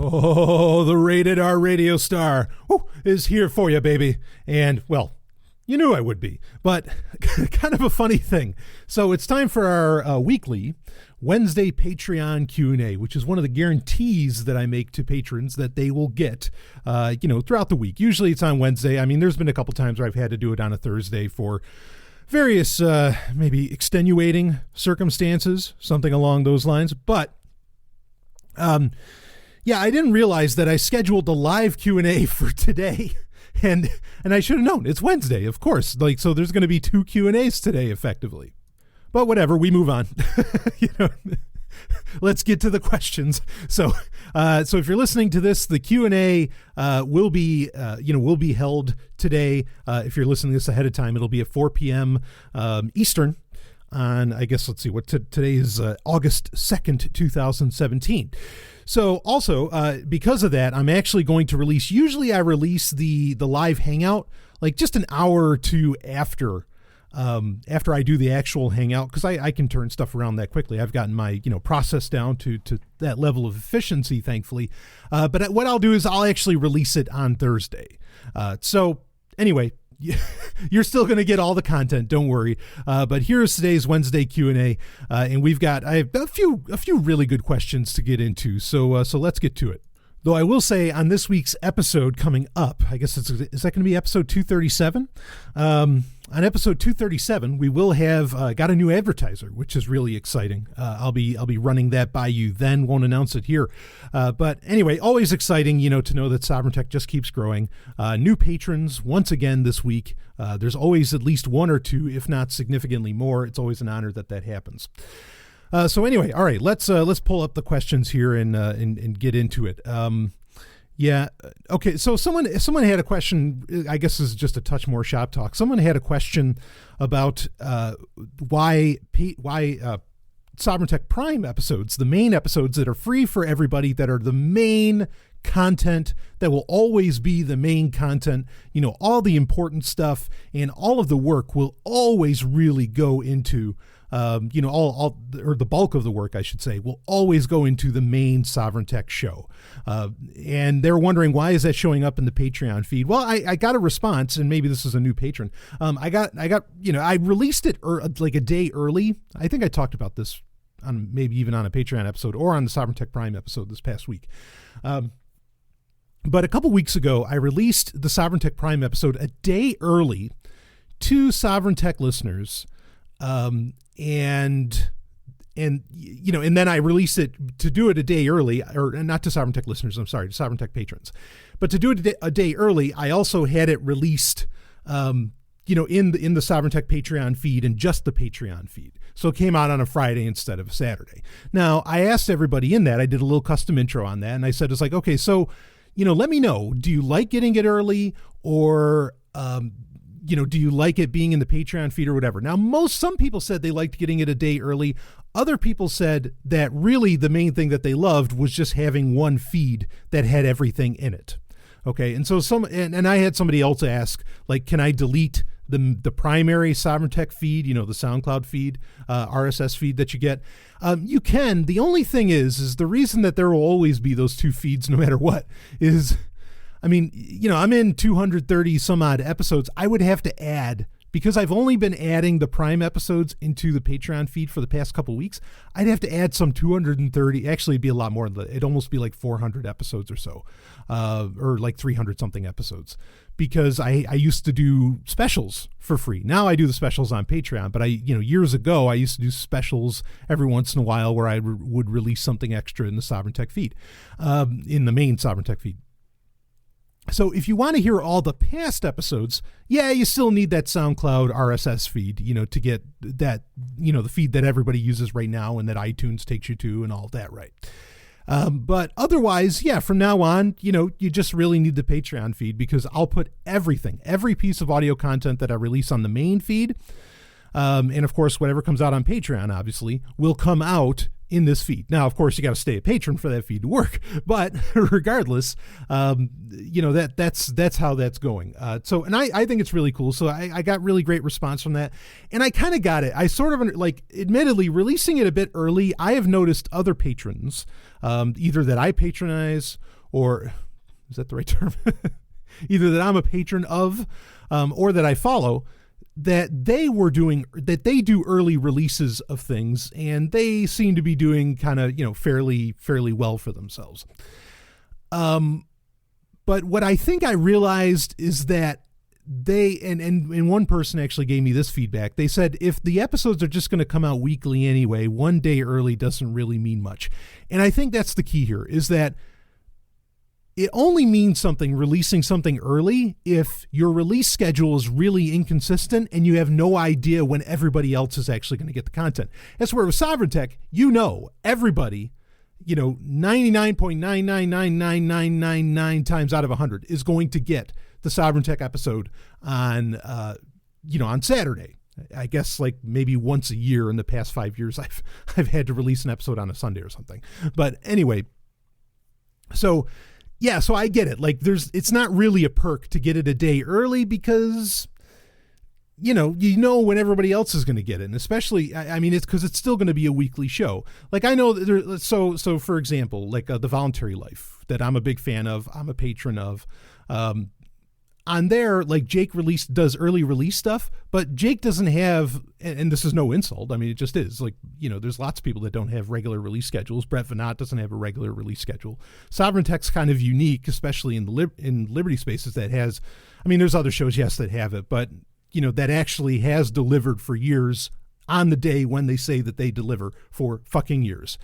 Oh, the Rated R Radio Star is here for you, baby. And, well, you knew I would be, but kind of a funny thing. So it's time for our weekly Wednesday Patreon Q&A, which is one of the guarantees that I make to patrons that they will get, throughout the week. Usually it's on Wednesday. I mean, there's been a couple times where I've had to do it on a Thursday for various, maybe extenuating circumstances, something along those lines. But, yeah, I didn't realize that I scheduled the live Q&A for today. And I should have known. It's Wednesday, of course. So there's going to be 2 Q&As today, effectively. But whatever, we move on. Let's get to the questions. So if you're listening to this, the Q&A will be held today. If you're listening to this ahead of time, it'll be at 4 p.m. Eastern on, I guess, let's see, what today is August 2nd, 2017. So also, because of that, I'm actually going to release, usually I release the live hangout like just an hour or two after I do the actual hangout, because I can turn stuff around that quickly. I've gotten my, process down to that level of efficiency, thankfully. But what I'll do is I'll actually release it on Thursday. So anyway, you're still going to get all the content. Don't worry. But here's today's Wednesday Q&A. And I have a few really good questions to get into. So let's get to it. Though I will say on this week's episode coming up, I guess is that going to be episode 237? On episode 237, we will have got a new advertiser, which is really exciting. I'll be running that by you then. Won't announce it here. But anyway, always exciting, to know that Sovereign Tech just keeps growing. New patrons once again this week. There's always at least 1 or 2, if not significantly more. It's always an honor that happens. So anyway, all right, let's pull up the questions here and get into it. Yeah. Okay. So someone had a question. I guess this is just a touch more shop talk. Someone had a question about why Sovereign Tech Prime episodes, the main episodes that are free for everybody, that are the main content, that will always be the main content, all the important stuff and all of the work will always really go into the bulk of the work, I should say, will always go into the main Sovereign Tech show. And they're wondering, why is that showing up in the Patreon feed? Well, I got a response, and maybe this is a new patron. I released it like a day early. I think I talked about this on maybe even on a Patreon episode or on the Sovereign Tech Prime episode this past week. But a couple weeks ago, I released the Sovereign Tech Prime episode a day early to Sovereign Tech listeners. And then I released it to do it a day early, or not to Sovereign Tech listeners, I'm sorry, to Sovereign Tech patrons. But to do it a day early, I also had it released, in the Sovereign Tech Patreon feed and just the Patreon feed. So it came out on a Friday instead of a Saturday. Now, I asked everybody in that, I did a little custom intro on that, and I said, it's like, okay, so, let me know, do you like getting it early, or, do you like it being in the Patreon feed or whatever? Now, some people said they liked getting it a day early. Other people said that really the main thing that they loved was just having one feed that had everything in it. Okay. And so and I had somebody else ask, like, can I delete the primary Sovereign Tech feed, the SoundCloud feed, RSS feed that you get? You can. The only thing is the reason that there will always be those 2 feeds no matter what is, I'm in 230 some odd episodes. I would have to add, because I've only been adding the Prime episodes into the Patreon feed for the past couple weeks, I'd have to add some 230. Actually, it'd be a lot more. It'd almost be like 400 episodes or so, or like 300 something episodes, because I used to do specials for free. Now I do the specials on Patreon, but years ago, I used to do specials every once in a while where I would release something extra in the Sovereign Tech feed, in the main Sovereign Tech feed. So if you want to hear all the past episodes, yeah, you still need that SoundCloud RSS feed, to get that, the feed that everybody uses right now and that iTunes takes you to and all that, right? But otherwise, yeah, from now on, you just really need the Patreon feed, because I'll put every piece of audio content that I release on the main feed. And of course, whatever comes out on Patreon, obviously, will come out in this feed. Now, of course, you got to stay a patron for that feed to work, but regardless, that's how that's going. And I think it's really cool. So I got really great response from that, and I kind of got it. I sort of admittedly releasing it a bit early. I have noticed other patrons, either that I patronize, or is that the right term? Either that I'm a patron of, or that I follow, that they do early releases of things, and they seem to be doing kind of, fairly well for themselves. But what I think I realized is that they, and one person actually gave me this feedback. They said, if the episodes are just going to come out weekly anyway, one day early doesn't really mean much. And I think that's the key here, is that it only means something releasing something early if your release schedule is really inconsistent and you have no idea when everybody else is actually going to get the content. That's where with Sovereign Tech, everybody, 99.999999 times out of 100 is going to get the Sovereign Tech episode on Saturday. I guess like maybe once a year in the past 5 years, I've had to release an episode on a Sunday or something. But anyway, so I get it. Like it's not really a perk to get it a day early because, when everybody else is going to get it. And especially, it's because it's still going to be a weekly show. Like I know that so for example, like The Voluntary Life that I'm a big fan of, I'm a patron of, on there, like Jake does early release stuff, but Jake doesn't have, and this is no insult. I mean, it just is like, there's lots of people that don't have regular release schedules. Brett Venat doesn't have a regular release schedule. Sovereign Tech's kind of unique, especially in Liberty Spaces that has, there's other shows, yes, that have it, but that actually has delivered for years on the day when they say that they deliver for fucking years.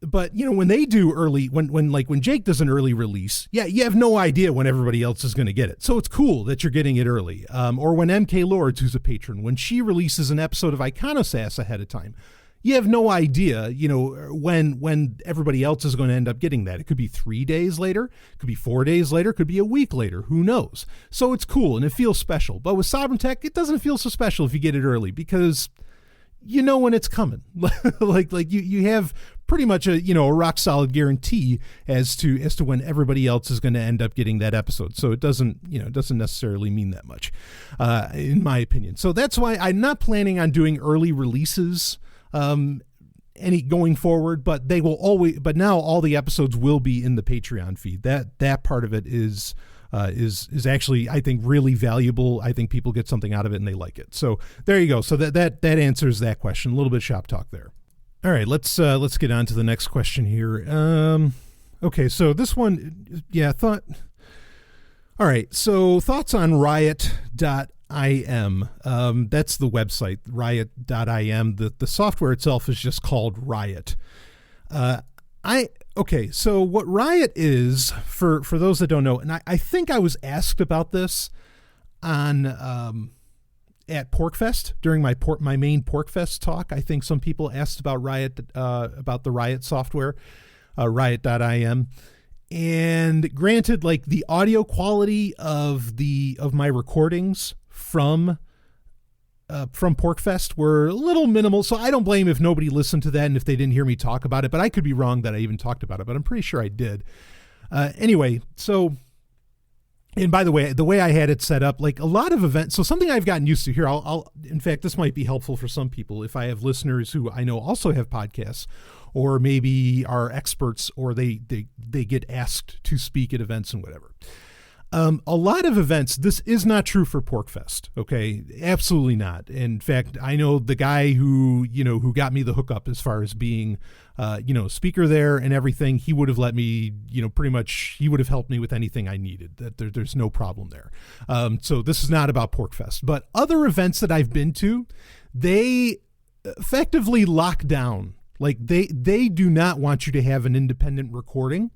But, when they do early, when Jake does an early release, you have no idea when everybody else is going to get it. So it's cool that you're getting it early. Or when MK Lords, who's a patron, when she releases an episode of Iconosass ahead of time, you have no idea, when everybody else is going to end up getting that. It could be 3 days later, it could be 4 days later, it could be a week later, who knows? So it's cool and it feels special. But with Sovereign Tech, it doesn't feel so special if you get it early because when it's coming. like you have pretty much a rock solid guarantee as to when everybody else is going to end up getting that episode. So it doesn't necessarily mean that much, in my opinion. So that's why I'm not planning on doing early releases, going forward, but now all the episodes will be in the Patreon feed. That part of it is actually, I think, really valuable. I think people get something out of it and they like it. So there you go. So that answers that question. A little bit of shop talk there. All right, let's get on to the next question here. Okay, so this one, all right, so thoughts on riot.im. That's the website, riot.im. The software itself is just called Riot. Okay, so what Riot is, for those that don't know, and I think I was asked about this on at PorkFest during my main PorkFest talk. I think some people asked about Riot, about the Riot software, riot.im. And granted, like the audio quality of my recordings from PorkFest were a little minimal, so I don't blame if nobody listened to that and if they didn't hear me talk about it, but I could be wrong that I even talked about it, but I'm pretty sure I did. Anyway, so, and by the way I had it set up, like a lot of events, so something I've gotten used to here, in fact, this might be helpful for some people if I have listeners who I know also have podcasts, or maybe are experts, or they get asked to speak at events and whatever. A lot of events, this is not true for PorkFest. Okay. Absolutely not. In fact, I know the guy who got me the hookup as far as being, speaker there and everything. He would have let me, pretty much, he would have helped me with anything I needed. There's no problem there. So this is not about PorkFest, but other events that I've been to, they effectively lock down. Like they do not want you to have an independent recording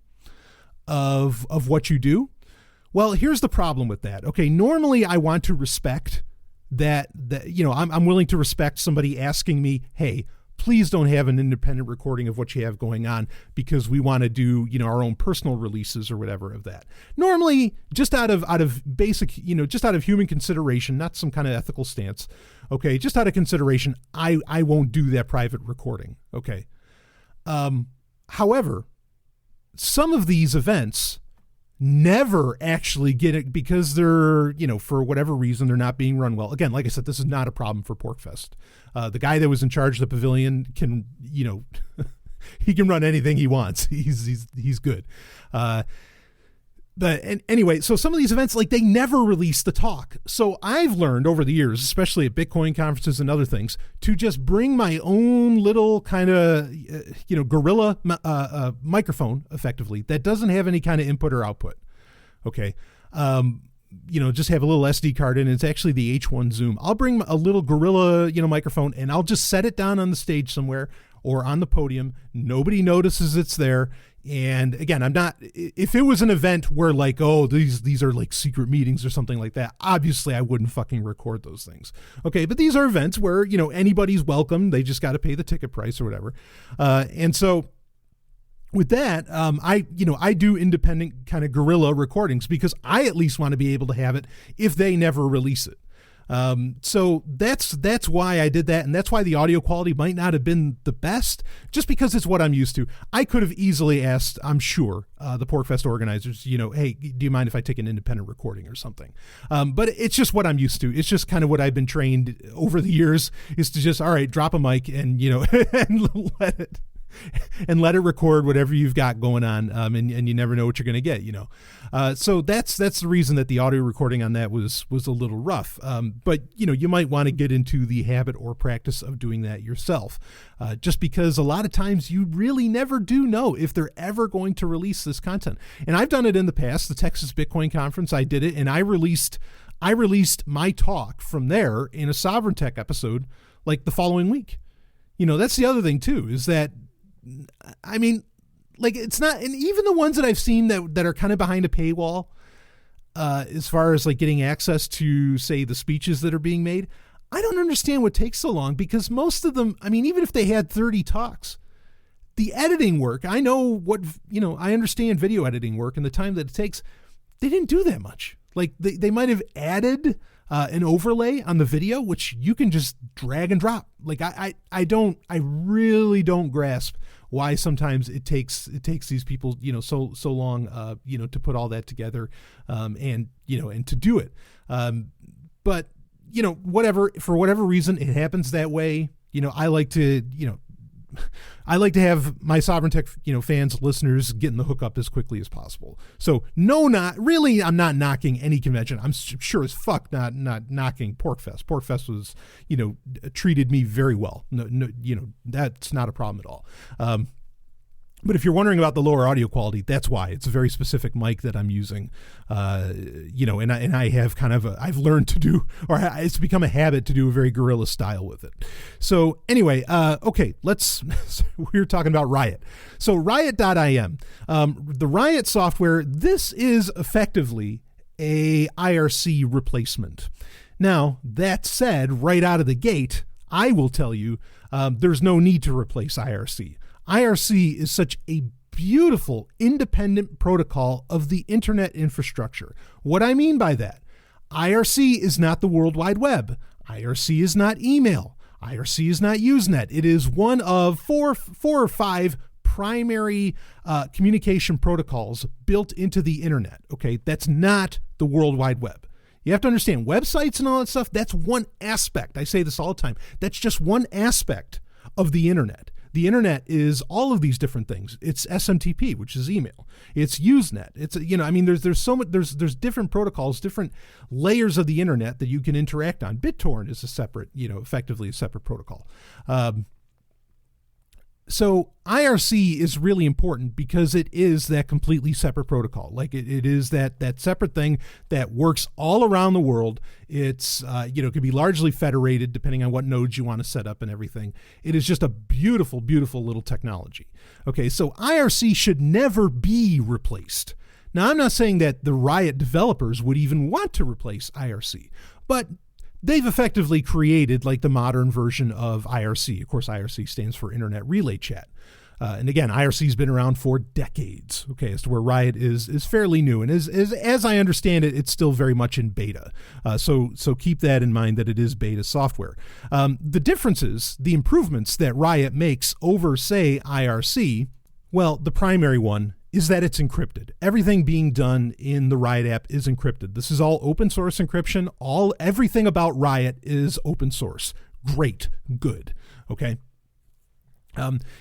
of what you do. Well, here's the problem with that. Okay, normally I want to respect that I'm willing to respect somebody asking me, hey, please don't have an independent recording of what you have going on because we want to do, our own personal releases or whatever of that. Normally, just out of basic, just out of human consideration, not some kind of ethical stance. Okay. Just out of consideration, I won't do that private recording. Okay. However, some of these events never actually get it because they're, for whatever reason, they're not being run well. Again, like I said, this is not a problem for PorcFest. The guy that was in charge of the pavilion can, he can run anything he wants. He's good. Anyway, so some of these events, like, they never release the talk. So I've learned over the years, especially at Bitcoin conferences and other things, to just bring my own little kind of, guerrilla microphone, effectively, that doesn't have any kind of input or output. Okay. Just have a little SD card in it. It's actually the H1 Zoom. I'll bring a little guerrilla, microphone, and I'll just set it down on the stage somewhere or on the podium. Nobody notices it's there. And again, if it was an event where like, oh, these are like secret meetings or something like that, obviously I wouldn't fucking record those things. Okay. But these are events where, anybody's welcome. They just got to pay the ticket price or whatever. And so with that, I do independent kind of guerrilla recordings because I at least want to be able to have it if they never release it. So that's why I did that. And that's why the audio quality might not have been the best, just because it's what I'm used to. I could have easily asked, I'm sure, the PorcFest organizers, hey, do you mind if I take an independent recording or something? But it's just what I'm used to. It's just kind of what I've been trained over the years, is to just, all right, drop a mic and, and let it record whatever you've got going on. And you never know what you're going to get, So that's the reason that the audio recording on that was a little rough. But you might want to get into the habit or practice of doing that yourself. Just because a lot of times you really never do know if they're ever going to release this content. And I've done it in the past, the Texas Bitcoin Conference, I did it, and I released my talk from there in a Sovereign Tech episode like the following week. That's the other thing too, is that, I mean, like, it's not, and even the ones that I've seen that are kind of behind a paywall, as far as like getting access to, say, the speeches that are being made, I don't understand what takes so long, because most of them, I mean, even if they had 30 talks, the editing work, I know I understand video editing work and the time that it takes. They didn't do that much. Like they might have added an overlay on the video, which you can just drag and drop. Like I really don't grasp why sometimes it takes these people, so long, to put all that together, and to do it. But for whatever reason, it happens that way. I like to have my Sovereign Tech, fans, listeners getting the hookup as quickly as possible. So I'm not knocking any convention. I'm sure as fuck not knocking PorcFest. PorcFest was, treated me very well. No, that's not a problem at all. But if you're wondering about the lower audio quality, that's why. It's a very specific mic that I'm using, and I have I've learned to do, or it's become a habit to do a very guerrilla style with it. So anyway, okay, we're talking about Riot. So Riot.im, the Riot software, this is effectively a IRC replacement. Now, that said, right out of the gate, I will tell you, there's no need to replace IRC. IRC is such a beautiful independent protocol of the internet infrastructure. What I mean by that, IRC is not the World Wide Web. IRC is not email. IRC is not Usenet. It is one of four or five primary communication protocols built into the internet. Okay, that's not the World Wide Web. You have to understand, websites and all that stuff, that's one aspect. I say this all the time. That's just one aspect of the internet. The internet is all of these different things. It's SMTP, which is email. It's Usenet. It's, there's so much, there's different protocols, different layers of the internet that you can interact on. BitTorrent is a separate, effectively a separate protocol. So IRC is really important because it is that completely separate protocol. Like it is that separate thing that works all around the world. It's, it can be largely federated depending on what nodes you want to set up and everything. It is just a beautiful, beautiful little technology. Okay, so IRC should never be replaced. Now, I'm not saying that the Riot developers would even want to replace IRC, but they've effectively created like the modern version of IRC. Of course, IRC stands for Internet Relay Chat. And again, IRC has been around for decades, okay, as to where Riot is fairly new. And as I understand it, it's still very much in beta. So keep that in mind that it is beta software. The differences, the improvements that Riot makes over, say, IRC, well, the primary one is that it's encrypted. Everything being done in the Riot app is encrypted. This is all open source encryption. Everything about Riot is open source. Great, good, okay?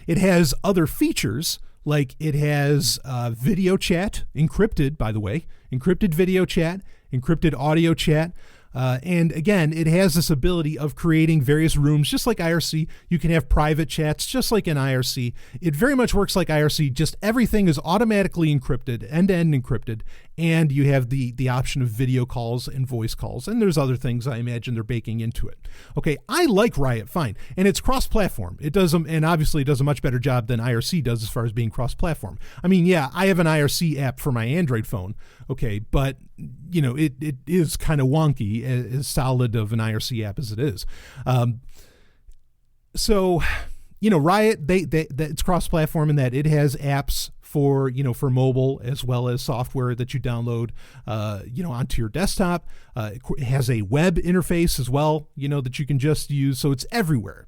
It has other features, like it has video chat, encrypted, by the way, encrypted video chat, encrypted audio chat. And again, it has this ability of creating various rooms, just like IRC. You can have private chats, just like in IRC. It very much works like IRC. Just everything is automatically encrypted, end-to-end encrypted, and you have the option of video calls and voice calls. And there's other things I imagine they're baking into it. Okay, I like Riot fine, and it's cross-platform. It does, and obviously it does a much better job than IRC does as far as being cross-platform. I mean, yeah, I have an IRC app for my Android phone. Okay, but you know, it is kind of wonky, as solid of an IRC app as it is. So, you know, Riot, it's cross-platform in that it has apps for, you know, for mobile as well as software that you download, you know, onto your desktop. It has a web interface as well, you know, that you can just use. So it's everywhere.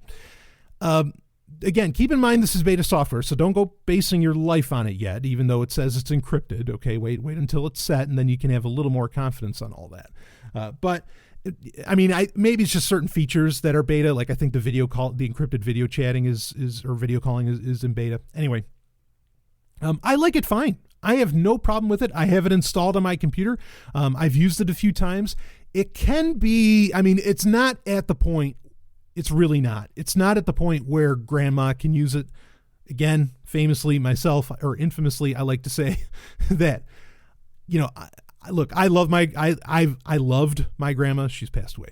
Again, keep in mind this is beta software, so don't go basing your life on it yet, even though it says it's encrypted. Okay, wait until it's set, and then you can have a little more confidence on all that. But I mean, maybe it's just certain features that are beta. Like I think the encrypted video chatting or video calling is in beta. Anyway, I like it fine. I have no problem with it. I have it installed on my computer. I've used it a few times. It can be. I mean, it's not at the point. It's really not. It's not at the point where grandma can use it. Again, famously myself, or infamously, I like to say that, you know, I loved my grandma. She's passed away.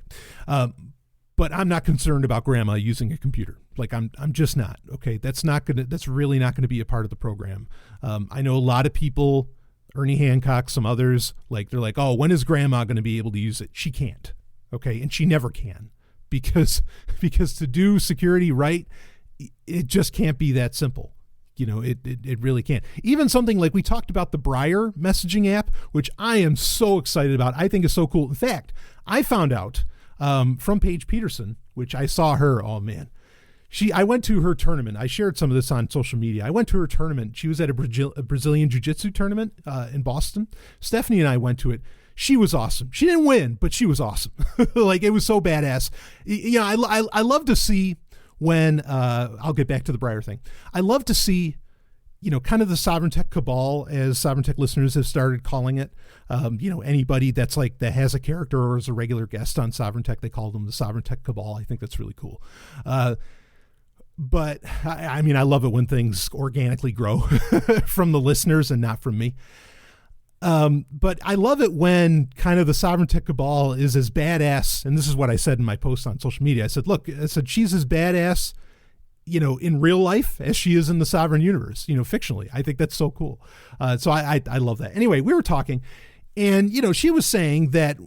But I'm not concerned about grandma using a computer. Like I'm just not. Okay. That's really not going to be a part of the program. I know a lot of people, Ernie Hancock, some others, like they're like, oh, when is grandma going to be able to use it? She can't. Okay. And she never can. Because to do security right, it just can't be that simple. You know, it really can't. Even something like we talked about the Briar messaging app, which I am so excited about. I think is so cool. In fact, I found out from Paige Peterson, which I saw her. Oh man, I went to her tournament. I shared some of this on social media. I went to her tournament. She was at a Brazilian Jiu-Jitsu tournament in Boston. Stephanie and I went to it. She was awesome. She didn't win, but she was awesome. Like it was so badass. You know, I love to see when I'll get back to the Briar thing. I love to see, you know, kind of the Sovereign Tech Cabal, as Sovereign Tech listeners have started calling it. You know, anybody that has a character or is a regular guest on Sovereign Tech, they call them the Sovereign Tech Cabal. I think that's really cool. But I mean, I love it when things organically grow from the listeners and not from me. But I love it when kind of the Sovereign Tech Cabal is as badass. And this is what I said in my post on social media. I said, look, she's as badass, you know, in real life as she is in the Sovereign universe, you know, fictionally. I think that's so cool. So I love that. Anyway, we were talking and, you know, she was saying that,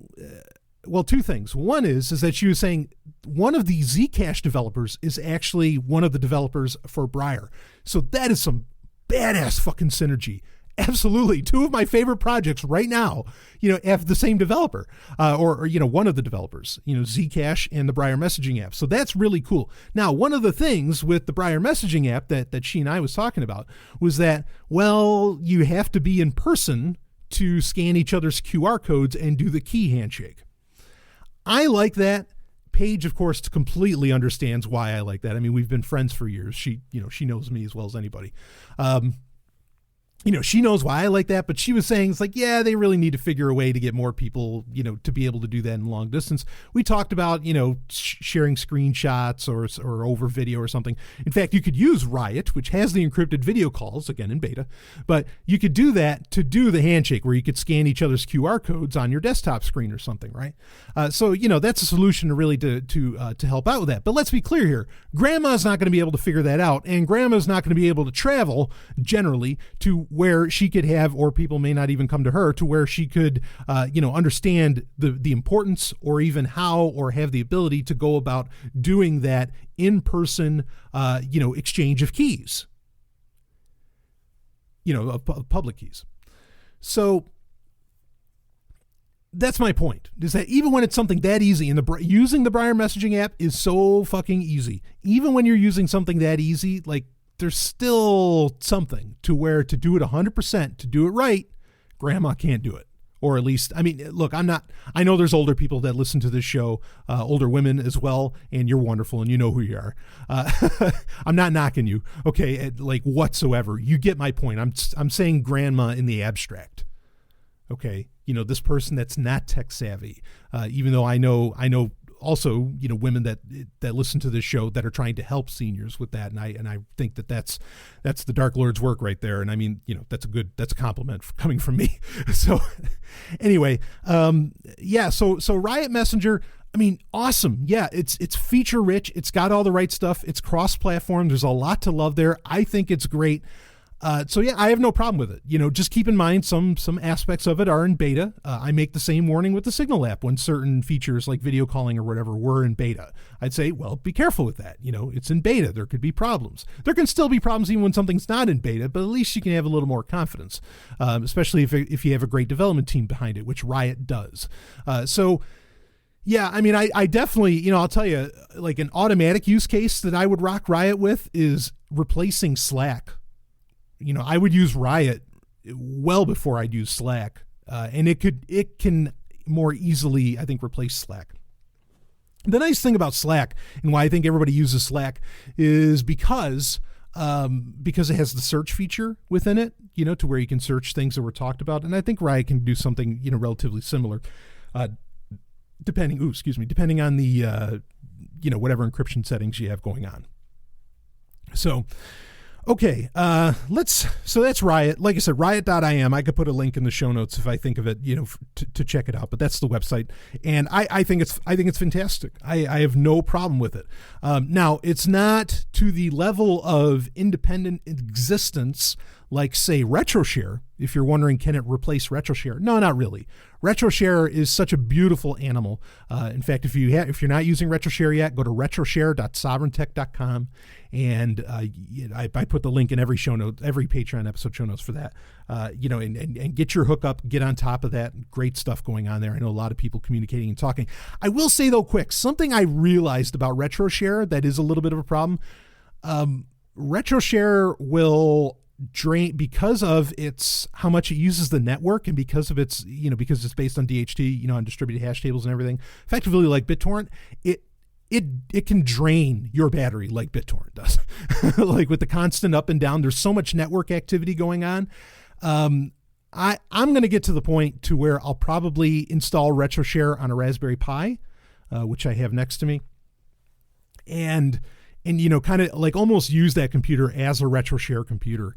well, two things. One is that she was saying one of the Zcash developers is actually one of the developers for Briar. So that is some badass fucking synergy. Absolutely. Two of my favorite projects right now, you know, have the same developer or, you know, one of the developers, you know, Zcash and the Briar messaging app. So that's really cool. Now, one of the things with the Briar messaging app that she and I was talking about was that, well, you have to be in person to scan each other's QR codes and do the key handshake. I like that. Paige, of course, completely understands why I like that. I mean, we've been friends for years. She knows me as well as anybody. You know, she knows why I like that, but she was saying, it's like, yeah, they really need to figure a way to get more people, you know, to be able to do that in long distance. We talked about, you know, sharing screenshots or over video or something. In fact, you could use Riot, which has the encrypted video calls, again in beta, but you could do that to do the handshake where you could scan each other's QR codes on your desktop screen or something, right? So, you know, that's a solution to really to help out with that. But let's be clear here. Grandma's not going to be able to figure that out, and grandma's not going to be able to travel generally to where she could have, or people may not even come to her, to where she could, understand the importance, or even how, or have the ability to go about doing that in-person, exchange of keys, of public keys. So that's my point, is that even when it's something that easy, and using the Briar messaging app is so fucking easy, even when you're using something that easy, like, there's still something to where, to do it 100%, to do it right, grandma can't do it. Or at least, I mean, look, I know there's older people that listen to this show, older women as well, and you're wonderful, and you know who you are. I'm not knocking you, okay, like, whatsoever. You get my point. I'm saying grandma in the abstract, okay? This person that's not tech savvy, even though I know also, women that listen to this show that are trying to help seniors with that. And I think that's the Dark Lord's work right there. And I mean, that's a compliment coming from me. So anyway, so Riot Messenger, I mean, awesome. Yeah. It's feature rich. It's got all the right stuff. It's cross-platform. There's a lot to love there. I think it's great. So yeah, I have no problem with it. Just keep in mind some aspects of it are in beta. I make the same warning with the Signal app when certain features like video calling or whatever were in beta. I'd say, well, be careful with that. It's in beta. There could be problems. There can still be problems even when something's not in beta, but at least you can have a little more confidence, especially if you have a great development team behind it, which Riot does. So yeah, I mean, I definitely, I'll tell you, like, an automatic use case that I would rock Riot with is replacing Slack. I would use Riot well before I'd use Slack, and it can more easily, I think, replace Slack. The nice thing about Slack, and why I think everybody uses Slack, is because it has the search feature within it, to where you can search things that were talked about, and I think Riot can do something, relatively similar, depending on the whatever encryption settings you have going on. So. Okay, so that's Riot. Like I said, riot.im. I could put a link in the show notes if I think of it, to check it out. But that's the website, and I think it's fantastic. I have no problem with it. Now, it's not to the level of independent existence like, say, RetroShare. If you're wondering, can it replace RetroShare? No, not really. RetroShare is such a beautiful animal. In fact, if you're not using RetroShare yet, go to retroshare.sovereigntech.com, and I put the link in every show note, every Patreon episode show notes for that. And get your hookup, get on top of that. Great stuff going on there. I know a lot of people communicating and talking. I will say though, quick, something I realized about RetroShare that is a little bit of a problem. RetroShare will drain, because of its how much it uses the network, and because of its because it's based on DHT, on distributed hash tables and everything, effectively like BitTorrent, it can drain your battery like BitTorrent does. Like, with the constant up and down, there's so much network activity going on. I'm going to get to the point to where I'll probably install RetroShare on a Raspberry Pi, which I have next to me, and kind of like almost use that computer as a RetroShare computer,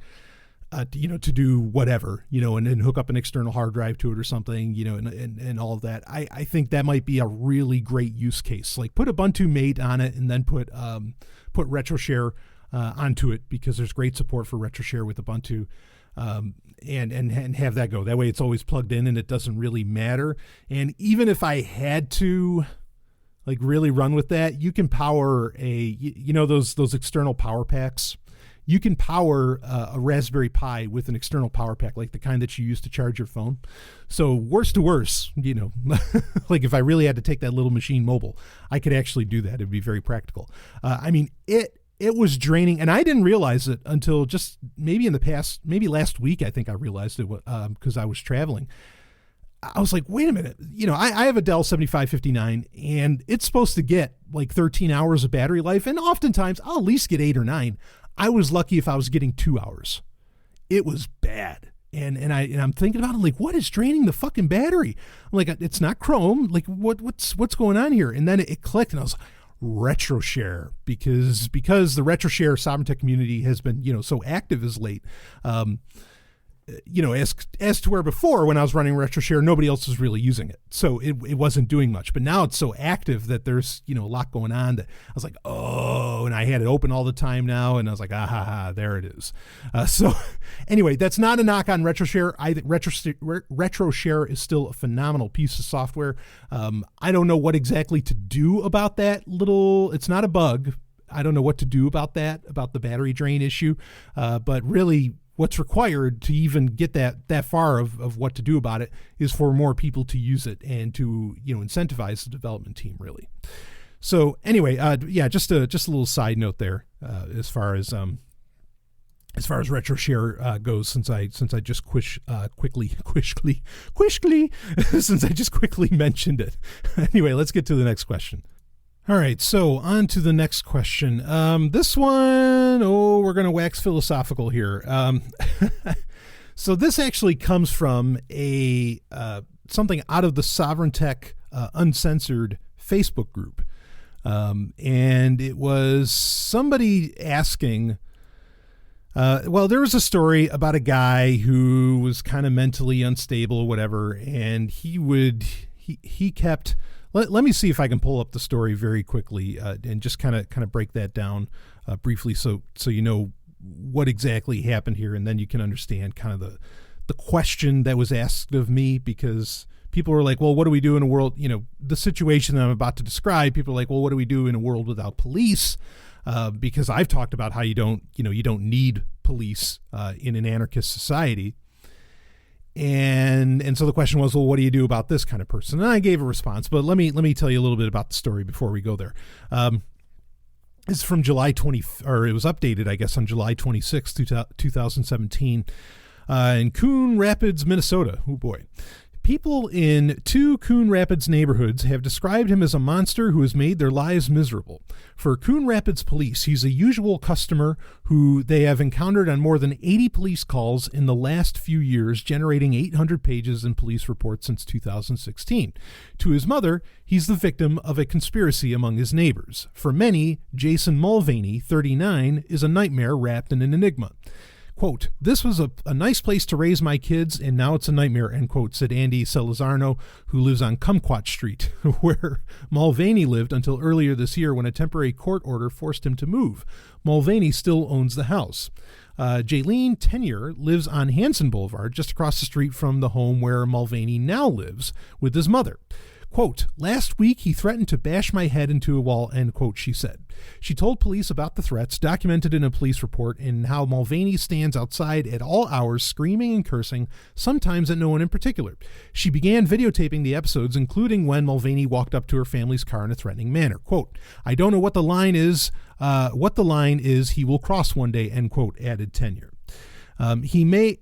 to do whatever, and then hook up an external hard drive to it or something, and all of that. I think that might be a really great use case. Like, put Ubuntu Mate on it, and then put RetroShare onto it, because there's great support for RetroShare with Ubuntu, and have that go. That way it's always plugged in, and it doesn't really matter. And even if I had to, like, really run with that, you can power those external power packs. You can power a Raspberry Pi with an external power pack, like the kind that you use to charge your phone. So worst to worst, like, if I really had to take that little machine mobile, I could actually do that. It'd be very practical. I mean, it was draining, and I didn't realize it until just maybe last week. I think I realized it because I was traveling. I was like, wait a minute, I have a Dell 7559, and it's supposed to get like 13 hours of battery life, and oftentimes I'll at least get 8 or 9. I was lucky if I was getting 2 hours. It was bad. And I'm thinking about it, like, what is draining the fucking battery? I'm like, it's not Chrome. Like, what's going on here? And then it clicked, and I was like, RetroShare, because the RetroShare Sovereign Tech community has been, so active as late. as to where before when I was running RetroShare, nobody else was really using it. So it wasn't doing much. But now it's so active that there's, a lot going on that I was like, oh, and I had it open all the time now. And I was like, there it is. So anyway, that's not a knock on RetroShare. RetroShare is still a phenomenal piece of software. I don't know what exactly to do about that it's not a bug. I don't know what to do about the battery drain issue. But really, what's required to even get that far of what to do about it is for more people to use it and to incentivize the development team, really. So anyway, just a little side note there as far as RetroShare goes, since I just quickly since I just quickly mentioned it. Anyway, let's get to the next question. All right, so on to the next question. This one, we're going to wax philosophical here. So this actually comes from something out of the Sovereign Tech Uncensored Facebook group. And it was somebody asking, there was a story about a guy who was kind of mentally unstable or whatever, and he kept... Let me see if I can pull up the story very quickly and just kind of break that down briefly so you know what exactly happened here, and then you can understand kind of the question that was asked of me, because people were like, well, what do we do in a world, the situation that I'm about to describe, people are like, well, what do we do in a world without police? Because I've talked about how you don't need police in an anarchist society. And so the question was, well, what do you do about this kind of person? And I gave a response, but let me tell you a little bit about the story before we go there. It's from July 20, or it was updated, I guess, on July 26, 2017, in Coon Rapids, Minnesota. Oh boy. People in 2 Coon Rapids neighborhoods have described him as a monster who has made their lives miserable. For Coon Rapids police, he's a usual customer who they have encountered on more than 80 police calls in the last few years, generating 800 pages in police reports since 2016. To his mother, he's the victim of a conspiracy among his neighbors. For many, Jason Mulvaney, 39, is a nightmare wrapped in an enigma. Quote, this was a nice place to raise my kids, and now it's a nightmare, end quote, said Andy Salazarno, who lives on Kumquat Street, where Mulvaney lived until earlier this year when a temporary court order forced him to move. Mulvaney still owns the house. Jaylene Tenure lives on Hanson Boulevard, just across the street from the home where Mulvaney now lives with his mother. Quote, last week he threatened to bash my head into a wall, end quote, she said. She told police about the threats documented in a police report and how Mulvaney stands outside at all hours screaming and cursing, sometimes at no one in particular. She began videotaping the episodes, including when Mulvaney walked up to her family's car in a threatening manner. Quote, I don't know what the line is. He will cross one day, end quote, added Tenure. He may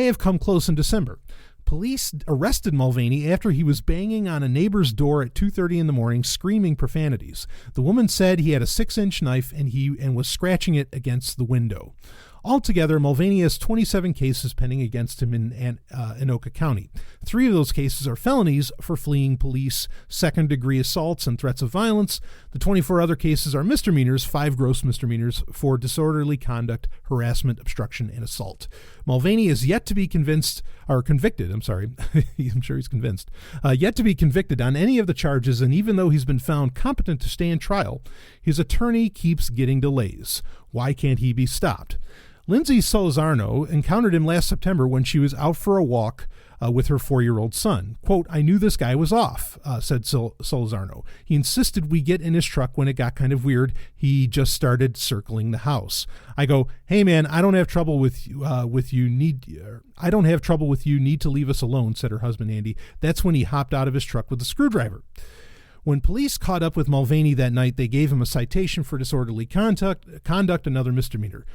have come close in December. Police arrested Mulvaney after he was banging on a neighbor's door at 2:30 in the morning, screaming profanities. The woman said he had a 6-inch knife and was scratching it against the window. Altogether, Mulvaney has 27 cases pending against him in Anoka County. 3 of those cases are felonies for fleeing police, second-degree assaults, and threats of violence. The 24 other cases are misdemeanors, 5 gross misdemeanors for disorderly conduct, harassment, obstruction, and assault. Mulvaney is yet to be convicted. I'm sure he's convinced. Yet to be convicted on any of the charges, and even though he's been found competent to stand trial, his attorney keeps getting delays. Why can't he be stopped? Lindsay Salazarno encountered him last September when she was out for a walk with her 4-year-old son. Quote, I knew this guy was off, said Salazarno. He insisted we get in his truck when it got kind of weird. He just started circling the house. I go, hey man, I don't have trouble with you. Need to leave us alone, said her husband Andy. That's when he hopped out of his truck with a screwdriver. When police caught up with Mulvaney that night, they gave him a citation for disorderly conduct, another misdemeanor.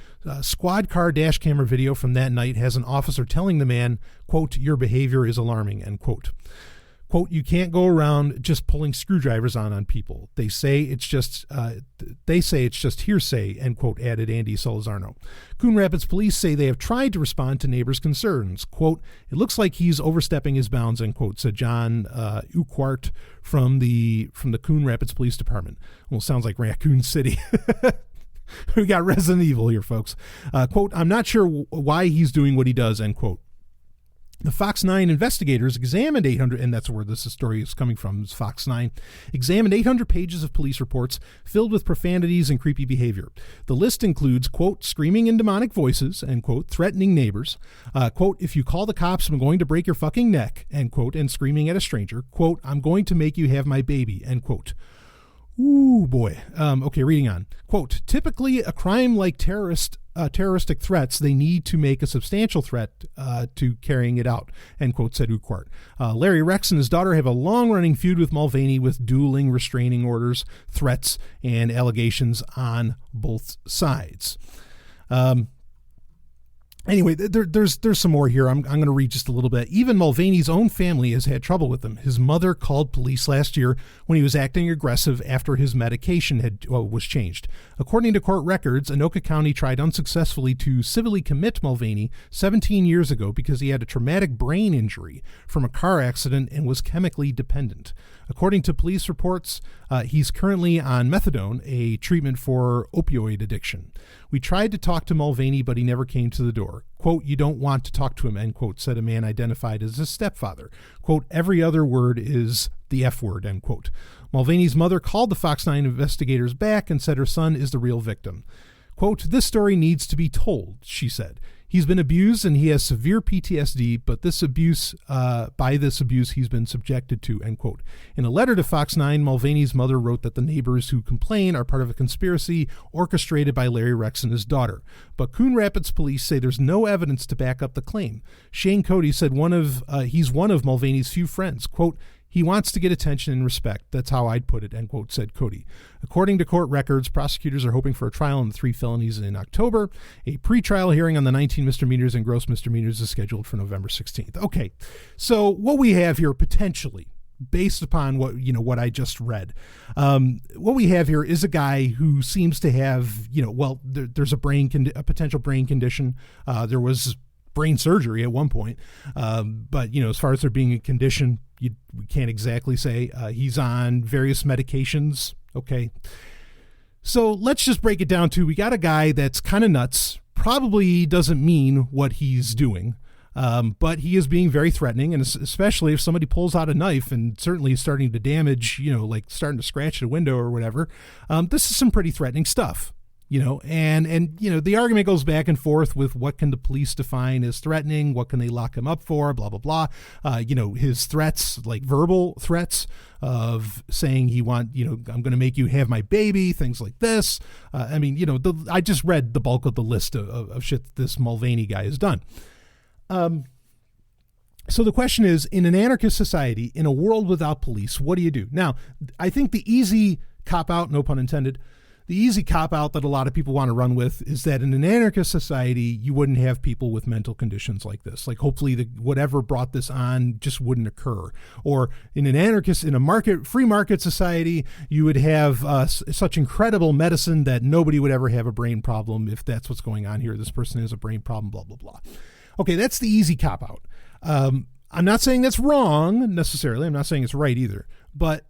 Squad car dash camera video from that night has an officer telling the man, quote, your behavior is alarming, end quote. Quote, you can't go around just pulling screwdrivers on people. They say it's just hearsay, end quote, added Andy Salazarno. Coon Rapids police say they have tried to respond to neighbors' concerns. Quote, it looks like he's overstepping his bounds, end quote, said John Uquart from the Coon Rapids Police Department. Well, sounds like Raccoon City. We got Resident Evil here, folks. Quote, I'm not sure why he's doing what he does, end quote. The Fox 9 investigators examined 800, and that's where this story is coming from, is Fox 9, examined 800 pages of police reports filled with profanities and creepy behavior. The list includes, quote, screaming in demonic voices, end quote, threatening neighbors, quote, if you call the cops, I'm going to break your fucking neck, end quote, and screaming at a stranger, quote, I'm going to make you have my baby, end quote. Ooh, boy. Okay, reading on. Quote, typically a crime like terroristic threats, they need to make a substantial threat to carrying it out, end quote, said Urquhart. Larry Rex and his daughter have a long-running feud with Mulvaney with dueling restraining orders, threats, and allegations on both sides. Anyway, there's some more here. I'm going to read just a little bit. Even Mulvaney's own family has had trouble with him. His mother called police last year when he was acting aggressive after his medication was changed. According to court records, Anoka County tried unsuccessfully to civilly commit Mulvaney 17 years ago because he had a traumatic brain injury from a car accident and was chemically dependent. According to police reports, he's currently on methadone, a treatment for opioid addiction. We tried to talk to Mulvaney, but he never came to the door. Quote, you don't want to talk to him, end quote, said a man identified as his stepfather. Quote, every other word is the F word, end quote. Mulvaney's mother called the Fox 9 investigators back and said her son is the real victim. Quote, this story needs to be told, she said. He's been abused and he has severe PTSD, but by this abuse he's been subjected to, end quote. In a letter to Fox 9, Mulvaney's mother wrote that the neighbors who complain are part of a conspiracy orchestrated by Larry Rex and his daughter. But Coon Rapids police say there's no evidence to back up the claim. Shane Cody said he's one of Mulvaney's few friends. Quote, he wants to get attention and respect. That's how I'd put it, end quote, said Cody. According to court records, prosecutors are hoping for a trial on the 3 felonies in October. A pretrial hearing on the 19 misdemeanors and gross misdemeanors is scheduled for November 16th. Okay, so what we have here potentially, based upon what I just read, what we have here is a guy who seems to have, there's a potential brain condition. There was brain surgery at one point, but as far as there being a condition, we can't exactly say. He's on various medications. Okay, so let's just break it down to, we got a guy that's kind of nuts, probably doesn't mean what he's doing, but he is being very threatening, and especially if somebody pulls out a knife and certainly is starting to damage, like starting to scratch the window or whatever. This is some pretty threatening stuff. And the argument goes back and forth with what can the police define as threatening, what can they lock him up for, blah, blah, blah. His threats, like verbal threats of saying I'm going to make you have my baby, things like this. I just read the bulk of the list of shit that this Mulvaney guy has done. So the question is, in an anarchist society, in a world without police, what do you do? Now, I think the easy cop-out, no pun intended, the easy cop-out that a lot of people want to run with is that in an anarchist society, you wouldn't have people with mental conditions like this. Like, hopefully whatever brought this on just wouldn't occur. Or in a free market society, you would have such incredible medicine that nobody would ever have a brain problem if that's what's going on here. This person has a brain problem, blah, blah, blah. Okay, that's the easy cop-out. I'm not saying that's wrong necessarily. I'm not saying it's right either. But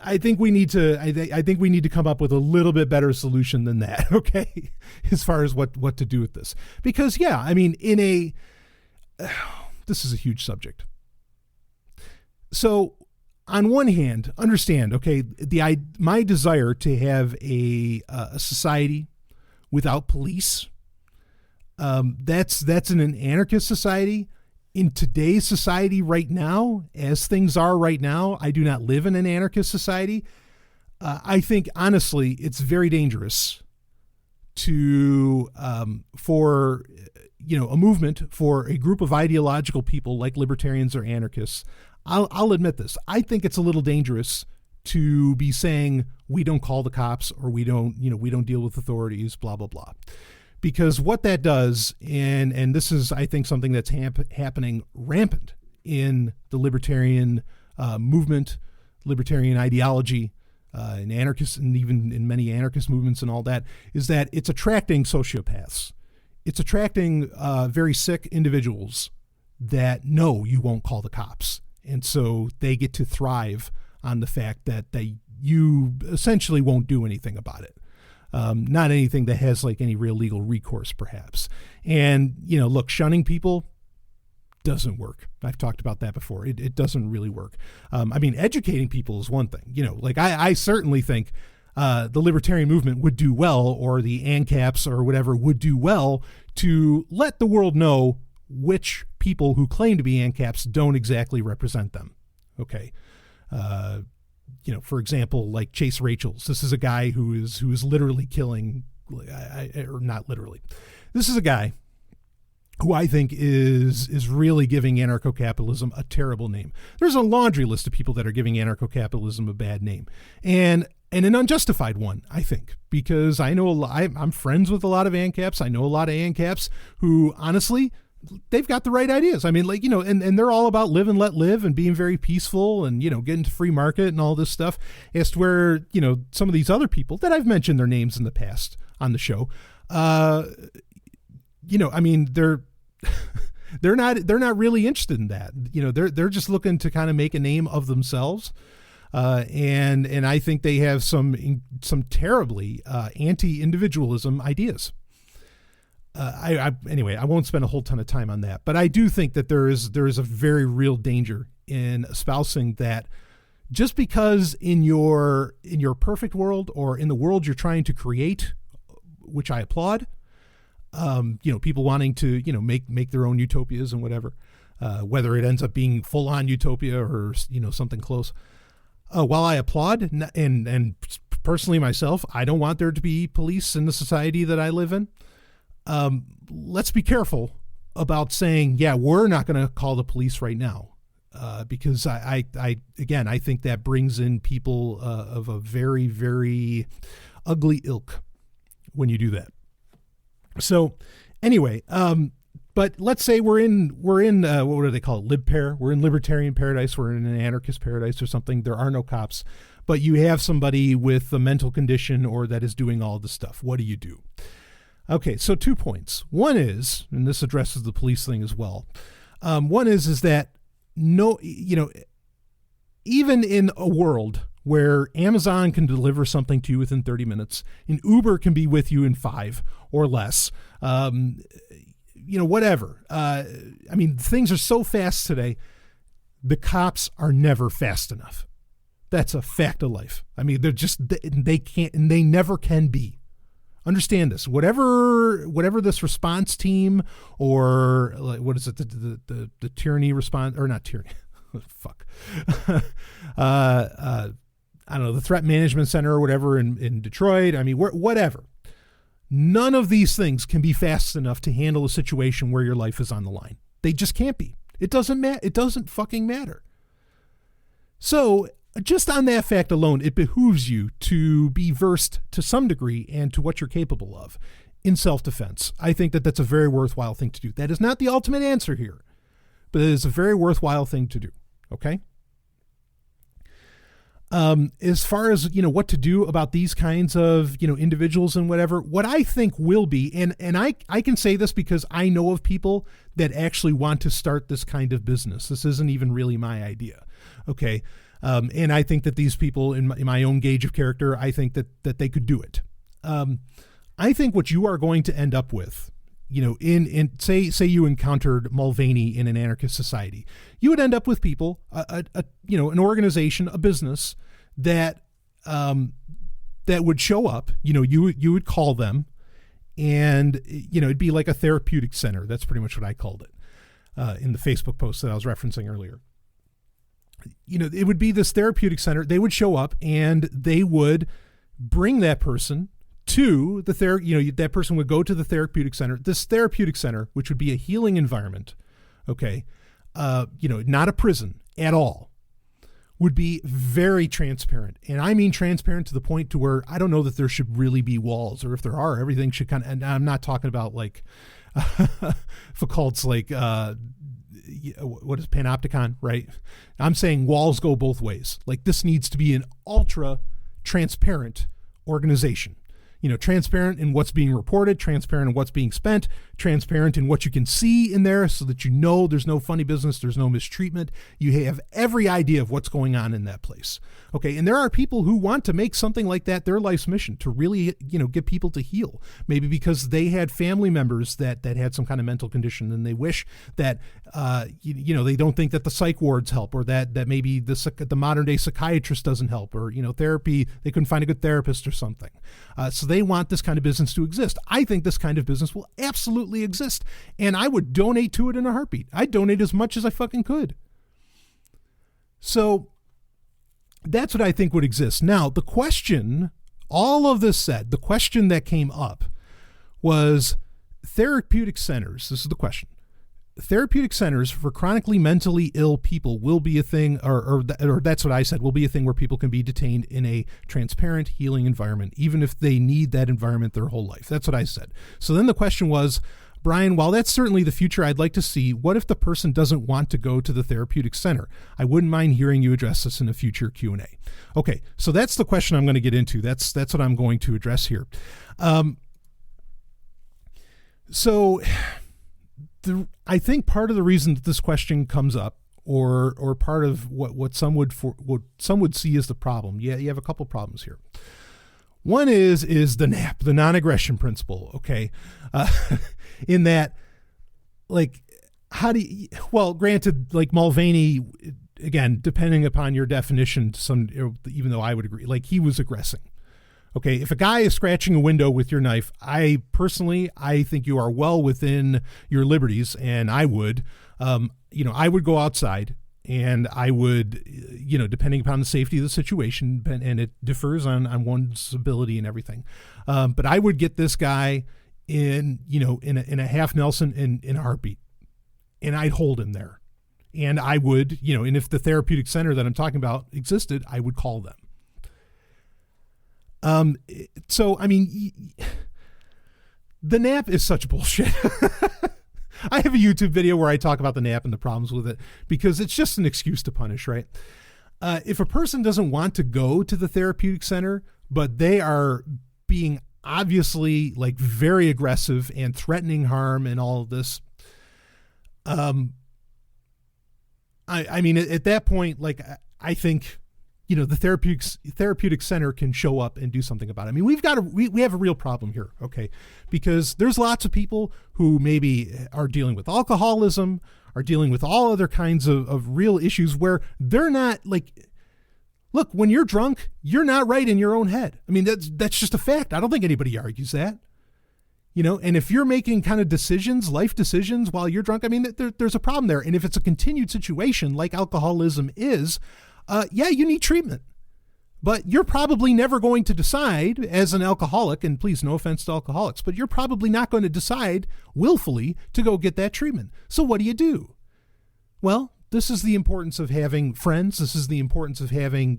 I think we need to come up with a little bit better solution than that, okay, as far as what to do with this. Because, this is a huge subject. So, on one hand, understand, okay, my desire to have a society without police, that's in an anarchist society. In today's society right now, as things are right now, I do not live in an anarchist society. I think, honestly, it's very dangerous for a movement, for a group of ideological people like libertarians or anarchists. I'll admit this. I think it's a little dangerous to be saying we don't call the cops, or we don't deal with authorities, blah, blah, blah. Because what that does, and this is, I think, something that's happening rampant in the libertarian movement, libertarian ideology, in anarchists, and even in many anarchist movements and all that, is that it's attracting sociopaths. It's attracting very sick individuals that know you won't call the cops. And so they get to thrive on the fact that you essentially won't do anything about it. Not anything that has like any real legal recourse, perhaps. And, look, shunning people, doesn't work. I've talked about that before. It doesn't really work. I mean, educating people is one thing. Like I certainly think the libertarian movement would do well, or the ANCAPs or whatever would do well to let the world know which people who claim to be ANCAPs don't exactly represent them. Okay. For example, like Chase Rachels. This is a guy who is literally killing, or not literally. This is a guy who I think is really giving anarcho-capitalism a terrible name. There's a laundry list of people that are giving anarcho-capitalism a bad name, and an unjustified one, I think, because I know I'm friends with a lot of ANCAPs. I know a lot of ANCAPs who, honestly, they've got the right ideas. I mean, and they're all about live and let live and being very peaceful and, getting to free market and all this stuff. As to where, some of these other people that I've mentioned their names in the past on the show, I mean, they're not really interested in that. They're just looking to kind of make a name of themselves. And I think they have some terribly anti-individualism ideas. Anyway, I won't spend a whole ton of time on that, but I do think that there is a very real danger in espousing that just because in your perfect world, or in the world you're trying to create, which I applaud, people wanting to, make their own utopias and whatever, whether it ends up being full on utopia or, something close. While I applaud and personally myself, I don't want there to be police in the society that I live in. Let's be careful about saying, yeah, we're not going to call the police right now. Because I think that brings in people, of a very, very ugly ilk when you do that. So anyway, but let's say we're in what do they call it? Lib-pair. We're in libertarian paradise. We're in an anarchist paradise or something. There are no cops, but you have somebody with a mental condition or that is doing all this stuff. What do you do? Okay. So 2 points. One is, and this addresses the police thing as well. One is that even in a world where Amazon can deliver something to you within 30 minutes, and Uber can be with you in 5 or less, whatever. I mean, things are so fast today. The cops are never fast enough. That's a fact of life. I mean, they can't, and they never can be. Understand this. Whatever this response team, or like, what is it? The tyranny response, or not tyranny. Fuck. I don't know, the threat management center or whatever in Detroit. I mean, whatever. None of these things can be fast enough to handle a situation where your life is on the line. They just can't be. It doesn't matter. It doesn't fucking matter. So just on that fact alone, it behooves you to be versed to some degree and to what you're capable of in self-defense. I think that that's a very worthwhile thing to do. That is not the ultimate answer here, but it is a very worthwhile thing to do. Okay? As far as, what to do about these kinds of, individuals and whatever, what I think will be, and I can say this because I know of people that actually want to start this kind of business. This isn't even really my idea. Okay. And I think that these people in my own gauge of character, I think that they could do it. I think what you are going to end up with, say you encountered Mulvaney in an anarchist society, you would end up with people, an organization, a business that would show up. You would call them, and it'd be like a therapeutic center. That's pretty much what I called it in the Facebook post that I was referencing earlier. It would be this therapeutic center. They would show up and they would bring that person to the that person would go to the therapeutic center. This therapeutic center, which would be a healing environment, okay, not a prison at all, would be very transparent. And I mean transparent to the point to where I don't know that there should really be walls, or if there are, everything should kind of, and I'm not talking about like Foucault's like, what is panopticon, right? I'm saying walls go both ways. Like, this needs to be an ultra transparent organization. transparent in what's being reported, transparent in what's being spent, transparent in what you can see in there so that there's no funny business, there's no mistreatment. You have every idea of what's going on in that place. Okay, and there are people who want to make something like that their life's mission, to really, get people to heal. Maybe because they had family members that had some kind of mental condition, and they wish that, they don't think that the psych wards help, or that maybe the modern day psychiatrist doesn't help, or, therapy, they couldn't find a good therapist or something. So they want this kind of business to exist. I think this kind of business will absolutely exist, and I would donate to it in a heartbeat. I'd donate as much as I fucking could. So that's what I think would exist. Now, the question, all of this said, the question that came up was therapeutic centers. This is the question. Therapeutic centers for chronically mentally ill people will be a thing, or that's what I said, will be a thing where people can be detained in a transparent, healing environment, even if they need that environment their whole life. That's what I said. So then the question was, Brian, while that's certainly the future I'd like to see, what if the person doesn't want to go to the therapeutic center? I wouldn't mind hearing you address this in a future Q&A. Okay, so that's the question I'm going to get into. That's what I'm going to address here. I think part of the reason that this question comes up, or part of what some would see as the problem, you have a couple problems here. One is the NAP, the non-aggression principle. Okay, in that, like, granted, like Mulvaney, again, depending upon your definition, even though I would agree, like, he was aggressing. Okay, if a guy is scratching a window with your knife, I think you are well within your liberties, and I would go outside, and I would, depending upon the safety of the situation, and it differs on one's ability and everything, but I would get this guy in a half Nelson in a heartbeat, and I'd hold him there, and I would, and if the therapeutic center that I'm talking about existed, I would call them. So, I mean, the NAP is such bullshit. I have a YouTube video where I talk about the NAP and the problems with it, because it's just an excuse to punish, right? If a person doesn't want to go to the therapeutic center, but they are being obviously, like, very aggressive and threatening harm and all of this, I mean, at that point, like, I think, the therapeutic center can show up and do something about it. I mean, we have a real problem here, okay? Because there's lots of people who maybe are dealing with alcoholism, are dealing with all other kinds of real issues where they're not, like, look, when you're drunk, you're not right in your own head. I mean, that's just a fact. I don't think anybody argues that. And if you're making kind of life decisions while you're drunk, I mean, there's a problem there. And if it's a continued situation like alcoholism is, you need treatment, but you're probably never going to decide as an alcoholic, and please, no offense to alcoholics, but you're probably not going to decide willfully to go get that treatment. So what do? Well, this is the importance of having friends. This is the importance of having,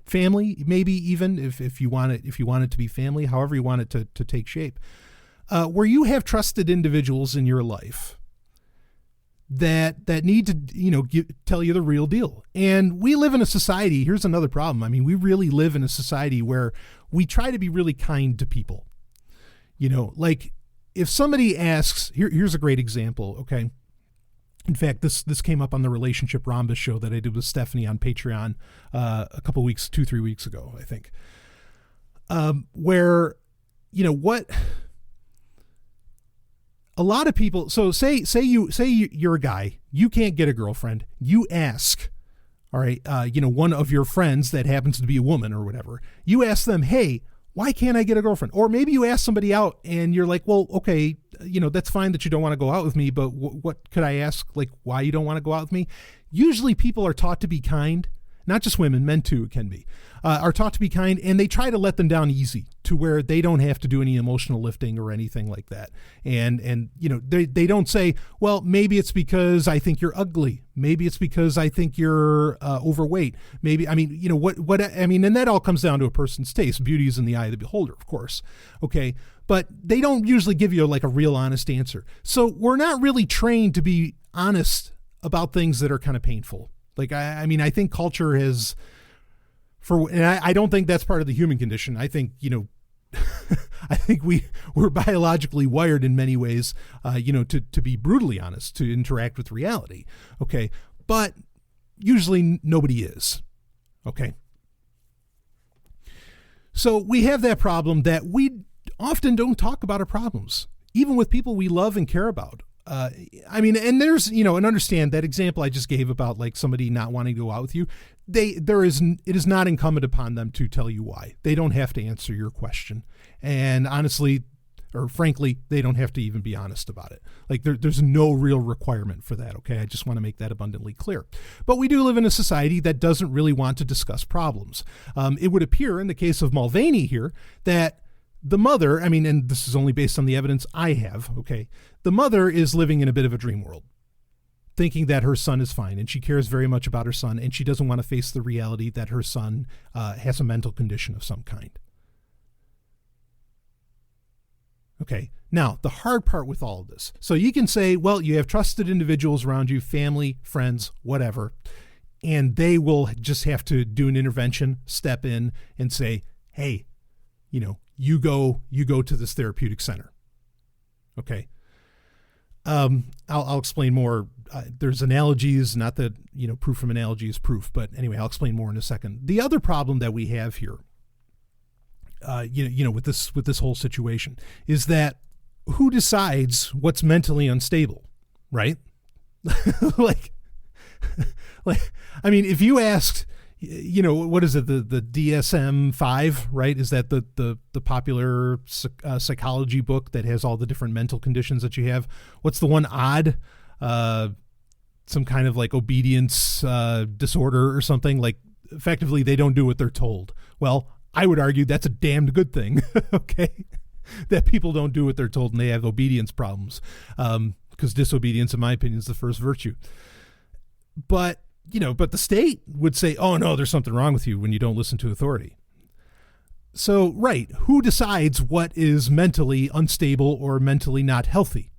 family, maybe even if you want it to be family, however you want it to take shape, where you have trusted individuals in your life that need to, tell you the real deal. And we live in a society, here's another problem. I mean, we really live in a society where we try to be really kind to people. Like, if somebody asks, here's a great example, okay? In fact, this came up on the Relationship Rhombus show that I did with Stephanie on Patreon a couple weeks, 2-3 weeks ago, I think, where, a lot of people, so say you're a guy, you can't get a girlfriend, you ask, all right, one of your friends that happens to be a woman or whatever, you ask them, hey, why can't I get a girlfriend? Or maybe you ask somebody out and you're like, well, okay, that's fine that you don't want to go out with me, but what could I ask, like, why you don't want to go out with me? Usually people are taught to be kind, not just women, men too, it can be, are taught to be kind, and they try to let them down easy to where they don't have to do any emotional lifting or anything like that. And they don't say, well, maybe it's because I think you're ugly. Maybe it's because I think you're overweight. Maybe, I mean, and that all comes down to a person's taste. Beauty is in the eye of the beholder, of course. Okay. But they don't usually give you like a real honest answer. So we're not really trained to be honest about things that are kind of painful. Like, I think culture has, and I don't think that's part of the human condition. I think, I think we're biologically wired in many ways, to be brutally honest, to interact with reality. Okay. But usually nobody is. Okay. So we have that problem that we often don't talk about our problems, even with people we love and care about. And there's, and understand that example I just gave about like somebody not wanting to go out with you. It is not incumbent upon them to tell you why. They don't have to answer your question. And honestly, or frankly, they don't have to even be honest about it. Like there's no real requirement for that. Okay. I just want to make that abundantly clear. But we do live in a society that doesn't really want to discuss problems. It would appear in the case of Mulvaney here that the mother, and this is only based on the evidence I have. Okay. The mother is living in a bit of a dream world, thinking that her son is fine, and she cares very much about her son, and she doesn't want to face the reality that her son has a mental condition of some kind. Okay, now the hard part with all of this. So you can say, well, you have trusted individuals around you, family, friends, whatever, and they will just have to do an intervention, step in and say, hey, you go to this therapeutic center. Okay. I'll explain more. There's analogies, not that, proof from analogy is proof, but anyway, I'll explain more in a second. The other problem that we have here, with this whole situation is that who decides what's mentally unstable, right? If you asked, what is it? The DSM-5, right? Is that the popular psychology book that has all the different mental conditions that you have? What's the one odd? Some kind of like obedience disorder or something. Like effectively they don't do what they're told. Well, I would argue that's a damned good thing. Okay. That people don't do what they're told and they have obedience problems. Because disobedience, in my opinion, is the first virtue. But the state would say, oh no, there's something wrong with you when you don't listen to authority. So, right. Who decides what is mentally unstable or mentally not healthy?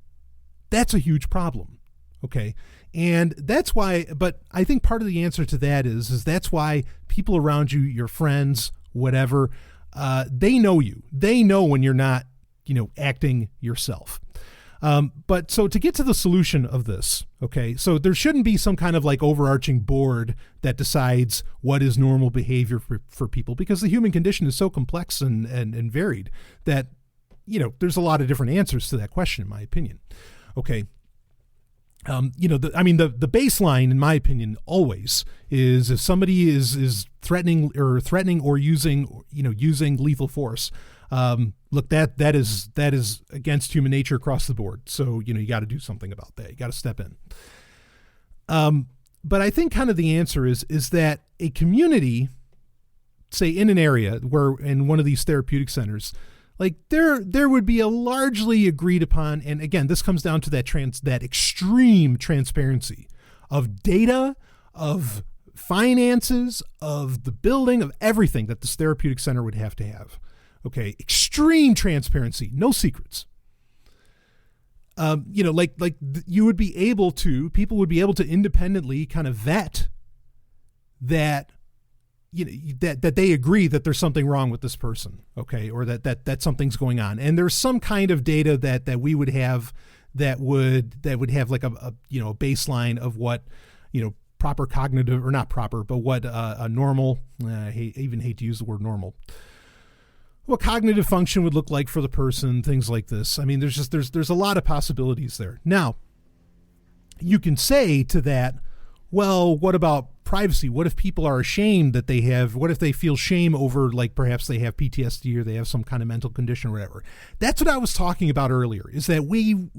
That's a huge problem. Okay. And that's why, but I think part of the answer to that is that's why people around you, your friends, whatever, they know you. They know when you're not, acting yourself. But so to get to the solution of this, okay, so there shouldn't be some kind of like overarching board that decides what is normal behavior for people, because the human condition is so complex and varied that, there's a lot of different answers to that question, in my opinion. Okay. The baseline, in my opinion, always is if somebody is threatening or using lethal force. Look, that is against human nature across the board. So, you got to do something about that. You got to step in. But I think kind of the answer is that a community, say in an area where in one of these therapeutic centers, like there would be a largely agreed upon, and again, this comes down to that extreme transparency of data, of finances, of the building, of everything that this therapeutic center would have to have. Okay, extreme transparency, no secrets. You would be able to, people would be able to independently kind of vet that. That they agree that there's something wrong with this person, okay, or that something's going on, and there's some kind of data that we would have that would have like a baseline of what proper cognitive, or not proper, but what a normal. I even hate to use the word normal. What cognitive function would look like for the person, things like this. There's a lot of possibilities there. Now, you can say to that, well, what about privacy? What if people are ashamed that they have, what if they feel shame over, like perhaps they have PTSD or they have some kind of mental condition or whatever? That's what I was talking about earlier, is that we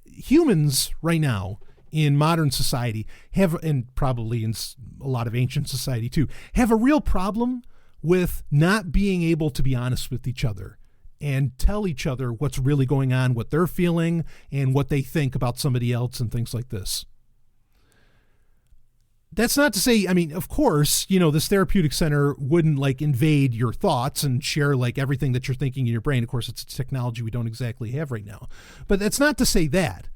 humans right now in modern society have, and probably in a lot of ancient society too, have a real problem with not being able to be honest with each other and tell each other what's really going on, what they're feeling and what they think about somebody else and things like this. That's not to say, of course, this therapeutic center wouldn't like invade your thoughts and share like everything that you're thinking in your brain. Of course, it's technology we don't exactly have right now, but that's not to say that.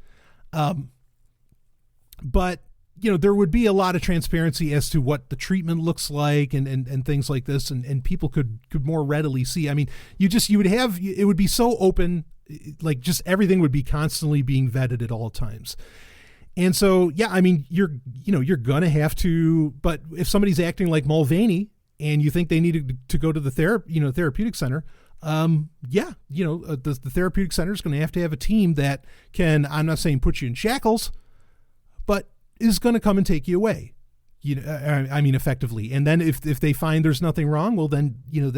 But there would be a lot of transparency as to what the treatment looks like and things like this, and people could more readily see. I mean, you would have, it would be so open, like just everything would be constantly being vetted at all times. And so, yeah, I mean, you're going to have to, but if somebody's acting like Mulvaney and you think they need to go to the therapeutic center, the therapeutic center is going to have a team that can, I'm not saying put you in shackles, but is going to come and take you away, I mean, effectively. And then if they find there's nothing wrong, well, then you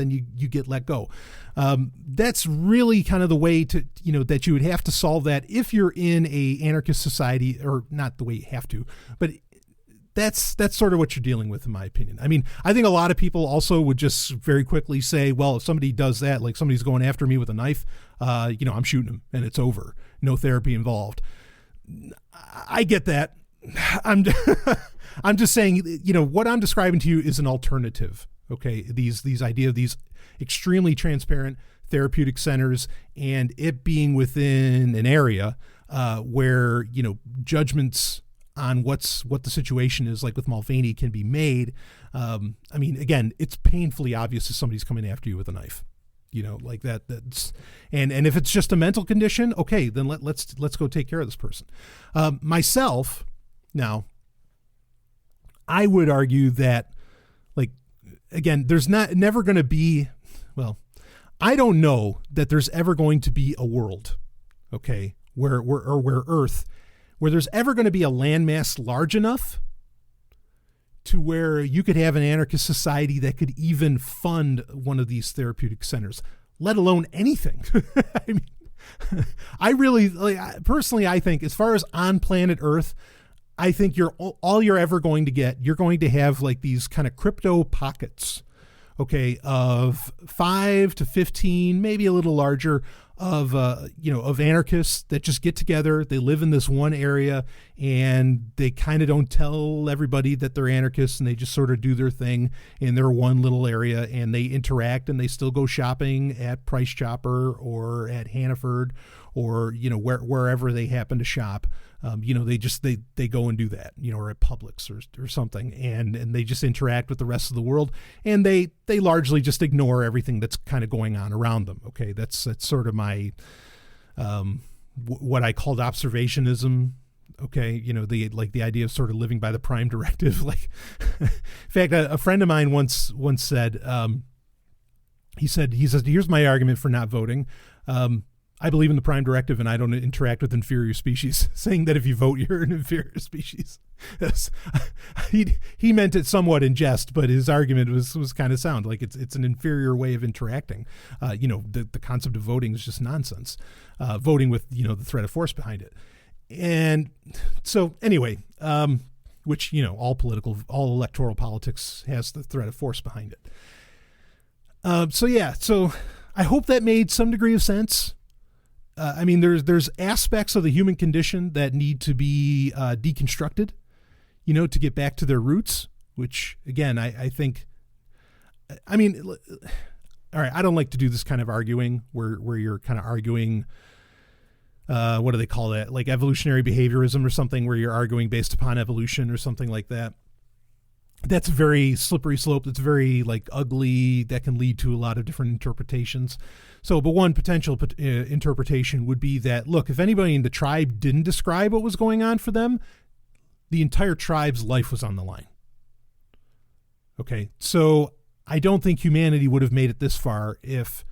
get let go. That's really kind of the way to, that you would have to solve that if you're in a anarchist society, or not the way you have to, but that's sort of what you're dealing with, in my opinion. I mean, I think a lot of people also would just very quickly say, well, if somebody does that, like somebody's going after me with a knife, I'm shooting them and it's over. No therapy involved. I get that. I'm just saying, what I'm describing to you is an alternative. Okay. These idea of these extremely transparent therapeutic centers, and it being within an area, where, judgments on what the situation is, like with Mulvaney, can be made. I mean, again, it's painfully obvious if somebody's coming after you with a knife, like that's, and if it's just a mental condition, okay, then let's go take care of this person. Myself, now, I would argue that, like, again, there's never going to be, well, I don't know that there's ever going to be a world, okay, where Earth, where there's ever going to be a landmass large enough to where you could have an anarchist society that could even fund one of these therapeutic centers, let alone anything. I mean, I really, personally, I think as far as on planet Earth, I think all you're ever going to get, you're going to have like these kind of crypto pockets, okay, of 5 to 15, maybe a little larger, of anarchists that just get together. They live in this one area and they kind of don't tell everybody that they're anarchists, and they just sort of do their thing in their one little area, and they interact, and they still go shopping at Price Chopper or at Hannaford or, wherever they happen to shop. They go and do that, or at Publix or something, and they just interact with the rest of the world, and they largely just ignore everything that's kind of going on around them. Okay. That's sort of my, what I called observationism. Okay. The idea of sort of living by the prime directive. Like, in fact, a friend of mine once said, he says, here's my argument for not voting. I believe in the prime directive, and I don't interact with inferior species, saying that if you vote, you're an inferior species. Yes. He meant it somewhat in jest, but his argument was kind of sound. Like it's an inferior way of interacting. The concept of voting is just nonsense. Voting with, the threat of force behind it. And so anyway, which, all electoral politics has the threat of force behind it. So I hope that made some degree of sense. I mean, there's aspects of the human condition that need to be deconstructed, to get back to their roots, which, again, I think, I mean, all right, I don't like to do this kind of arguing where you're kind of arguing, what do they call that? Like evolutionary behaviorism or something, where you're arguing based upon evolution or something like that. That's a very slippery slope. That's very ugly. That can lead to a lot of different interpretations. So, but one potential interpretation would be that, look, if anybody in the tribe didn't describe what was going on for them, the entire tribe's life was on the line. Okay. So I don't think humanity would have made it this far if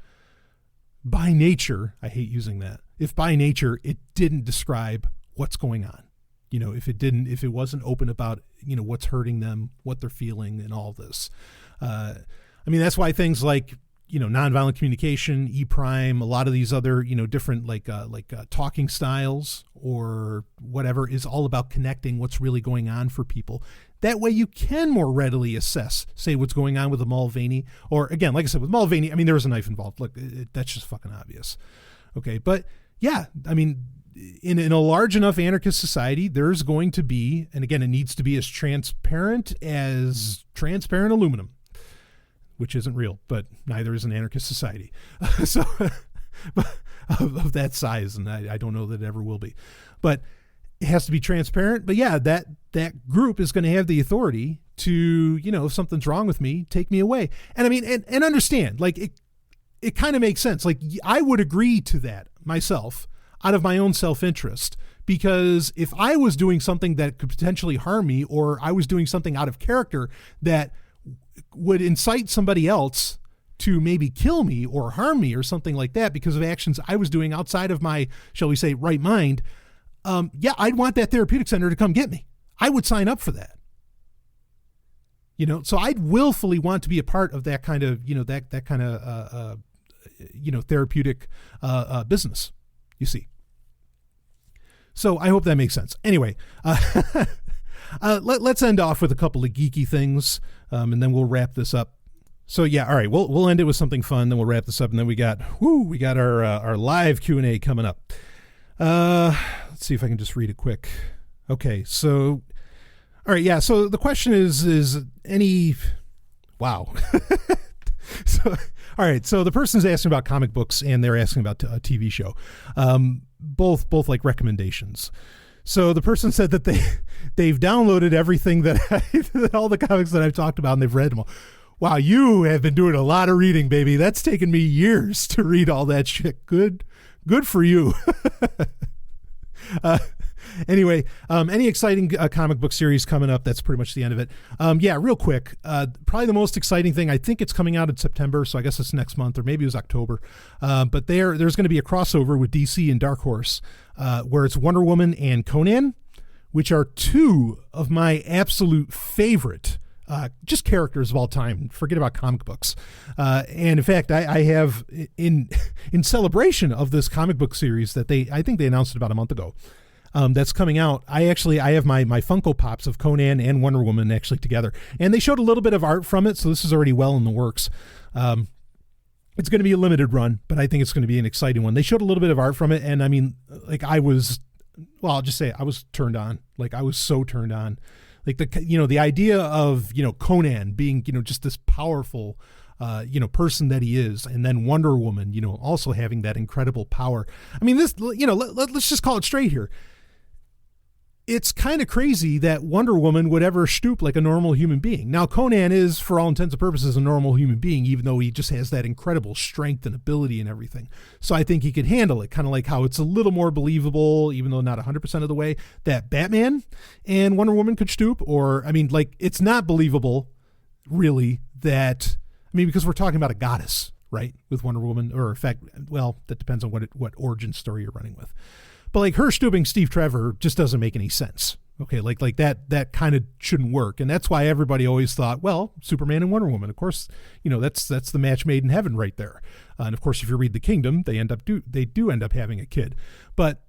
by nature, I hate using that, if by nature it didn't describe what's going on. If it wasn't open about, what's hurting them, what they're feeling, and all this. I mean, that's why things like, nonviolent communication, E-Prime, a lot of these other, different talking styles or whatever is all about connecting what's really going on for people. That way you can more readily assess, say, what's going on with a Mulvaney, or again, like I said, with Mulvaney, I mean, there was a knife involved. Look, that's just fucking obvious. Okay. But yeah, I mean, in a large enough anarchist society, there's going to be, and again, it needs to be as transparent as transparent aluminum, which isn't real, but neither is an anarchist society. So of that size. And I don't know that it ever will be, but it has to be transparent. But yeah, that that group is going to have the authority to, if something's wrong with me, take me away. And I mean, and understand, like, it kind of makes sense. Like, I would agree to that myself out of my own self-interest, because if I was doing something that could potentially harm me, or I was doing something out of character that would incite somebody else to maybe kill me or harm me or something like that because of actions I was doing outside of my, shall we say, right mind, I'd want that therapeutic center to come get me. I would sign up for that. So I'd willfully want to be a part of that kind of, that kind of, therapeutic business, you see. So I hope that makes sense. Anyway, let's end off with a couple of geeky things, and then we'll wrap this up. So yeah, all right, we'll end it with something fun, then we'll wrap this up, and then we got our live Q&A coming up. Let's see if I can just read it quick. Okay, so all right, yeah. So the question is any? Wow. So all right, so the person's asking about comic books, and they're asking about a TV show. Both like recommendations. So the person said that they've downloaded everything that all the comics that I've talked about, and they've read them all. Wow, you have been doing a lot of reading, baby. That's taken me years to read all that shit. Good for you. Anyway, any exciting comic book series coming up? That's pretty much the end of it. Yeah, real quick. Probably the most exciting thing, I think it's coming out in September, so I guess it's next month, or maybe it was October. But there's going to be a crossover with DC and Dark Horse, where it's Wonder Woman and Conan, which are two of my absolute favorite just characters of all time. Forget about comic books. And in fact, I have in celebration of this comic book series that I think they announced it about a month ago. That's coming out. I have my Funko Pops of Conan and Wonder Woman actually together, and they showed a little bit of art from it, so this is already well in the works. It's going to be a limited run, but I think it's going to be an exciting one. They showed a little bit of art from it, and I mean, like, I'll just say I was turned on. Like, I was so turned on. Like, the idea of, Conan being, just this powerful, person that he is, and then Wonder Woman, also having that incredible power. I mean, this, let's just call it straight here. It's kind of crazy that Wonder Woman would ever stoop like a normal human being. Now, Conan is, for all intents and purposes, a normal human being, even though he just has that incredible strength and ability and everything. So I think he could handle it, kind of like how it's a little more believable, even though not 100% of the way, that Batman and Wonder Woman could stoop. Or, I mean, like, it's not believable, really, that, I mean, because we're talking about a goddess, right, with Wonder Woman, or in fact, well, that depends on what origin story you're running with. But like her stooping Steve Trevor just doesn't make any sense. Okay, like that kind of shouldn't work, and that's why everybody always thought, well, Superman and Wonder Woman, of course, that's the match made in heaven right there. And of course, if you read The Kingdom, they do end up having a kid. But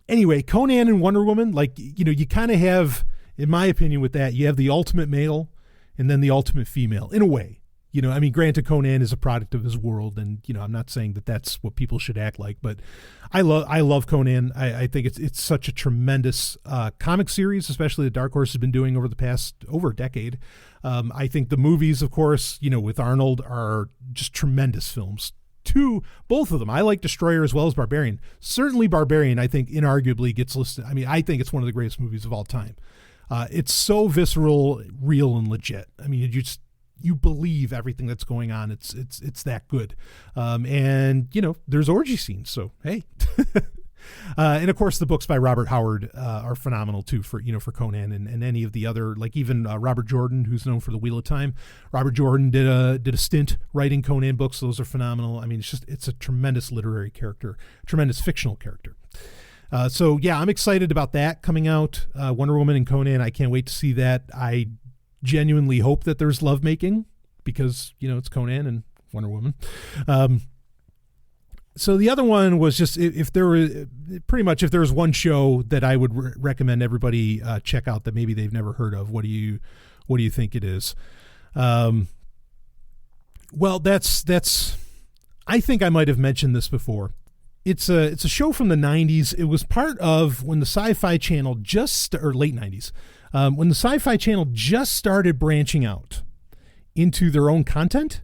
anyway, Conan and Wonder Woman, like, you kind of have, in my opinion, with that, you have the ultimate male and then the ultimate female in a way. I mean, granted, Conan is a product of his world, and, I'm not saying that that's what people should act like, but I love Conan. I think it's such a tremendous comic series, especially that Dark Horse has been doing over a decade. I think the movies, of course, with Arnold are just tremendous films. Both of them. I like Destroyer as well as Barbarian. Certainly Barbarian, I think, inarguably gets listed. I mean, I think it's one of the greatest movies of all time. It's so visceral, real, and legit. I mean, you believe everything that's going on. It's that good. And there's orgy scenes. So, hey, and of course the books by Robert Howard are phenomenal too for Conan and any of the other, like even Robert Jordan, who's known for The Wheel of Time. Robert Jordan did a stint writing Conan books. Those are phenomenal. I mean, it's a tremendous literary character, tremendous fictional character. So yeah, I'm excited about that coming out. Wonder Woman and Conan. I can't wait to see that. I genuinely hope that there's lovemaking because, it's Conan and Wonder Woman. So the other one was just if there was one show that I would recommend everybody check out that maybe they've never heard of. What do you think it is? Well, that's I think I might have mentioned this before. It's a show from the 90s. It was part of when the Sci-Fi Channel or late 90s. When the Sci-Fi Channel just started branching out into their own content.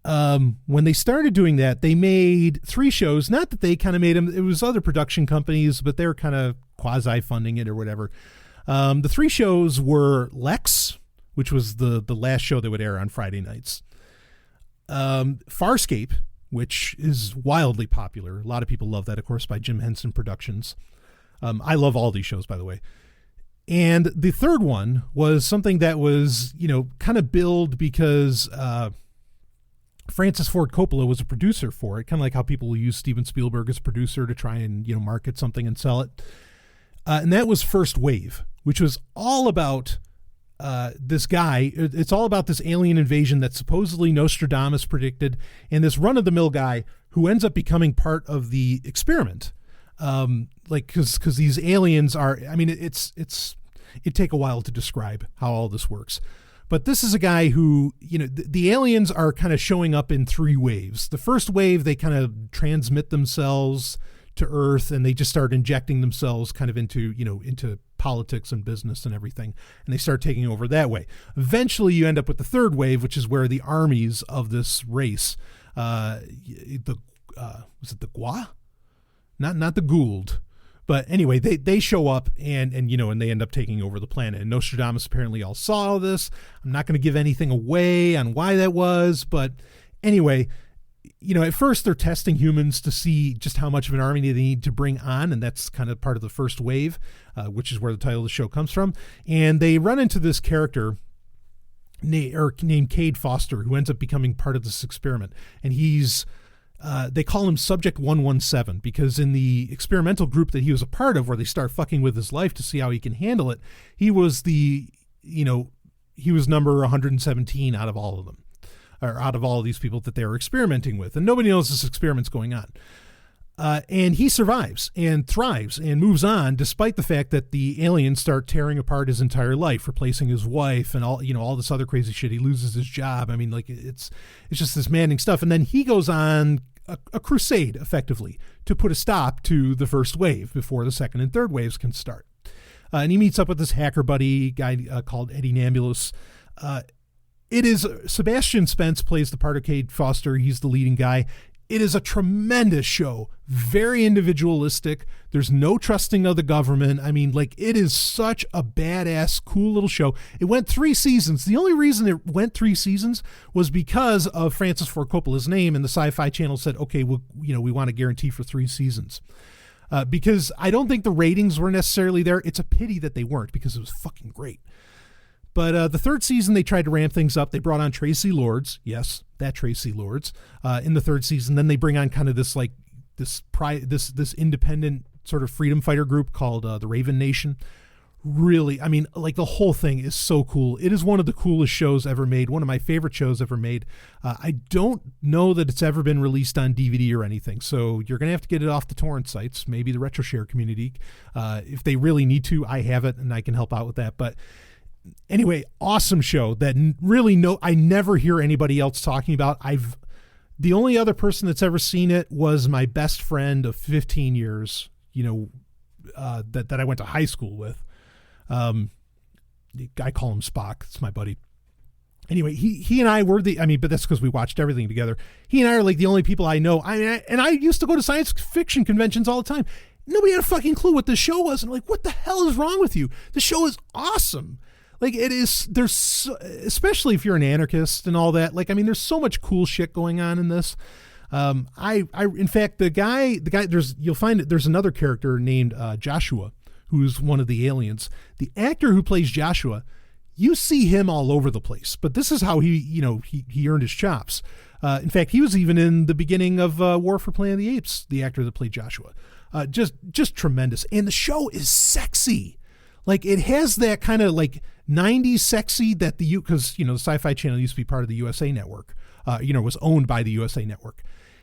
when they started doing that, they made 3 shows. Not that they kind of made them. It was other production companies, but they were kind of quasi-funding it or whatever. The 3 shows were Lex, which was the last show that would air on Friday nights. Farscape, which is wildly popular. A lot of people love that, of course, by Jim Henson Productions. I love all these shows, by the way. And the third one was something that was, kind of billed because Francis Ford Coppola was a producer for it, kind of like how people will use Steven Spielberg as producer to try and, market something and sell it. And that was First Wave, which was all about this guy. It's all about this alien invasion that supposedly Nostradamus predicted, and this run-of-the-mill guy who ends up becoming part of the experiment. Because these aliens are, it'd take a while to describe how all this works. But this is a guy who, the aliens are kind of showing up in 3 waves. The first wave, they kind of transmit themselves to Earth, and they just start injecting themselves kind of into politics and business and everything. And they start taking over that way. Eventually, you end up with the third wave, which is where the armies of this race, was it the Gua? Not the Gould. But anyway, they show up and they end up taking over the planet. And Nostradamus apparently all saw all this. I'm not going to give anything away on why that was. But anyway, at first they're testing humans to see just how much of an army they need to bring on. And that's kind of part of the first wave, which is where the title of the show comes from. And they run into this character named Cade Foster, who ends up becoming part of this experiment. And he's... they call him Subject 117 because in the experimental group that he was a part of, where they start fucking with his life to see how he can handle it, he was he was number 117 out of all of them, or out of all of these people that they were experimenting with. And nobody knows this experiment's going on. And he survives and thrives and moves on, despite the fact that the aliens start tearing apart his entire life, replacing his wife and all this other crazy shit. He loses his job. It's just this maddening stuff. And then he goes on a crusade, effectively, to put a stop to the first wave before the second and third waves can start. And he meets up with this hacker buddy guy called Eddie Nambulus. It is Sebastian Spence plays the part of Cade Foster. He's the leading guy. It is a tremendous show, very individualistic. There's no trusting of the government. It is such a badass, cool little show. It went 3 seasons. The only reason it went 3 seasons was because of Francis Ford Coppola's name, and the Sci-Fi Channel said, okay, we want to guarantee for 3 seasons. Because I don't think the ratings were necessarily there. It's a pity that they weren't, because it was fucking great. But the third season, they tried to ramp things up. They brought on Tracy Lords. Yes, that Tracy Lords in the third season. Then they bring on kind of this independent sort of freedom fighter group called the Raven Nation. Really, the whole thing is so cool. It is one of the coolest shows ever made. One of my favorite shows ever made. I don't know that it's ever been released on DVD or anything. So you're going to have to get it off the torrent sites, maybe the RetroShare community. If they really need to, I have it and I can help out with that. But anyway, awesome show that really I never hear anybody else talking about. The only other person that's ever seen it was my best friend of 15 years, that I went to high school with. I call him Spock. It's my buddy. Anyway, he and I were but that's because we watched everything together. He and I are like the only people I know. And I used to go to science fiction conventions all the time. Nobody had a fucking clue what this show was. And I'm like, what the hell is wrong with you? The show is awesome. It is, especially if you're an anarchist and all that, there's so much cool shit going on in this. In fact, the guy, you'll find there's another character named Joshua, who's one of the aliens. The actor who plays Joshua, you see him all over the place, but this is how he earned his chops. In fact, he was even in the beginning of War for Planet of the Apes, the actor that played Joshua. Just tremendous. And the show is sexy. It has that kind of 90s sexy that because the Sci-Fi Channel used to be part of the USA Network, was owned by the USA Network.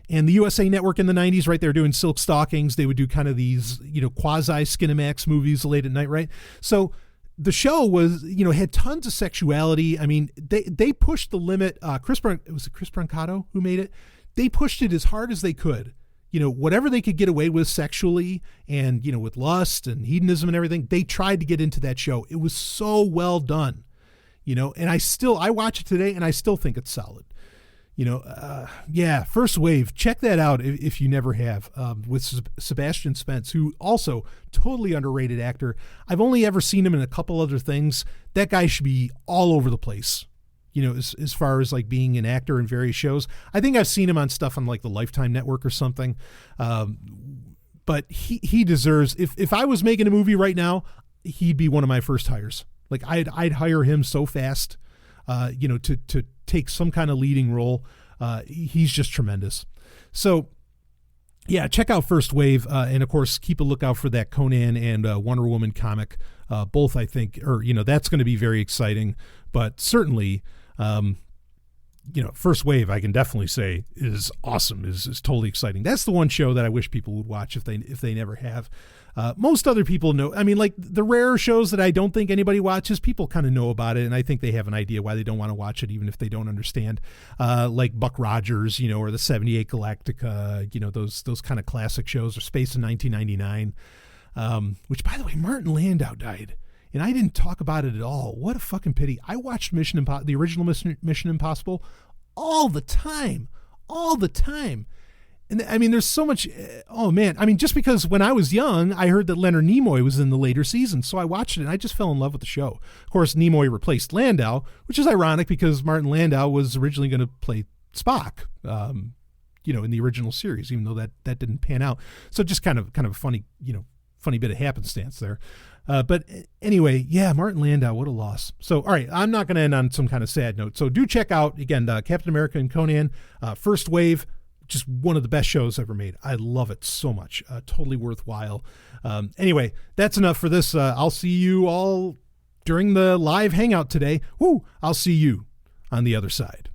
And the USA Network in the 90s, right, they were doing Silk Stockings. They would do kind of these, quasi Skinamax movies late at night, right? So the show was, had tons of sexuality. They pushed the limit. Was it Chris Brancato who made it? They pushed it as hard as they could. Whatever they could get away with sexually and, with lust and hedonism and everything, they tried to get into that show. It was so well done, and I watch it today and I still think it's solid. Yeah, First Wave. Check that out if you never have, with Sebastian Spence, who also totally underrated actor. I've only ever seen him in a couple other things. That guy should be all over the place, as far as like being an actor in various shows. I think I've seen him on stuff on like the Lifetime Network or something. But he deserves, if I was making a movie right now, he'd be one of my first hires. Like I'd hire him so fast, to take some kind of leading role. He's just tremendous. So yeah, check out First Wave. And of course, keep a lookout for that Conan and Wonder Woman comic. Both, I think, that's going to be very exciting, but certainly, First Wave, I can definitely say is awesome, is totally exciting. That's the one show that I wish people would watch if they never have. Most other people know. I mean, like the rare shows that I don't think anybody watches, people kind of know about it, and I think they have an idea why they don't want to watch it, even if they don't understand. Like Buck Rogers, or the 78 Galactica, those kind of classic shows, or Space in 1999, which, by the way, Martin Landau died. And I didn't talk about it at all. What a fucking pity. I watched the original Mission Impossible all the time. And I mean, there's so much. Oh, man. I mean, just because when I was young, I heard that Leonard Nimoy was in the later seasons. So I watched it and I just fell in love with the show. Of course, Nimoy replaced Landau, which is ironic because Martin Landau was originally going to play Spock, in the original series, even though that didn't pan out. So just kind of a funny bit of happenstance there. But anyway, yeah, Martin Landau, what a loss. So, all right, I'm not going to end on some kind of sad note. So do check out, again, Captain America and Conan, First Wave, just one of the best shows ever made. I love it so much. Totally worthwhile. Anyway, that's enough for this. I'll see you all during the live hangout today. I'll see you on the other side.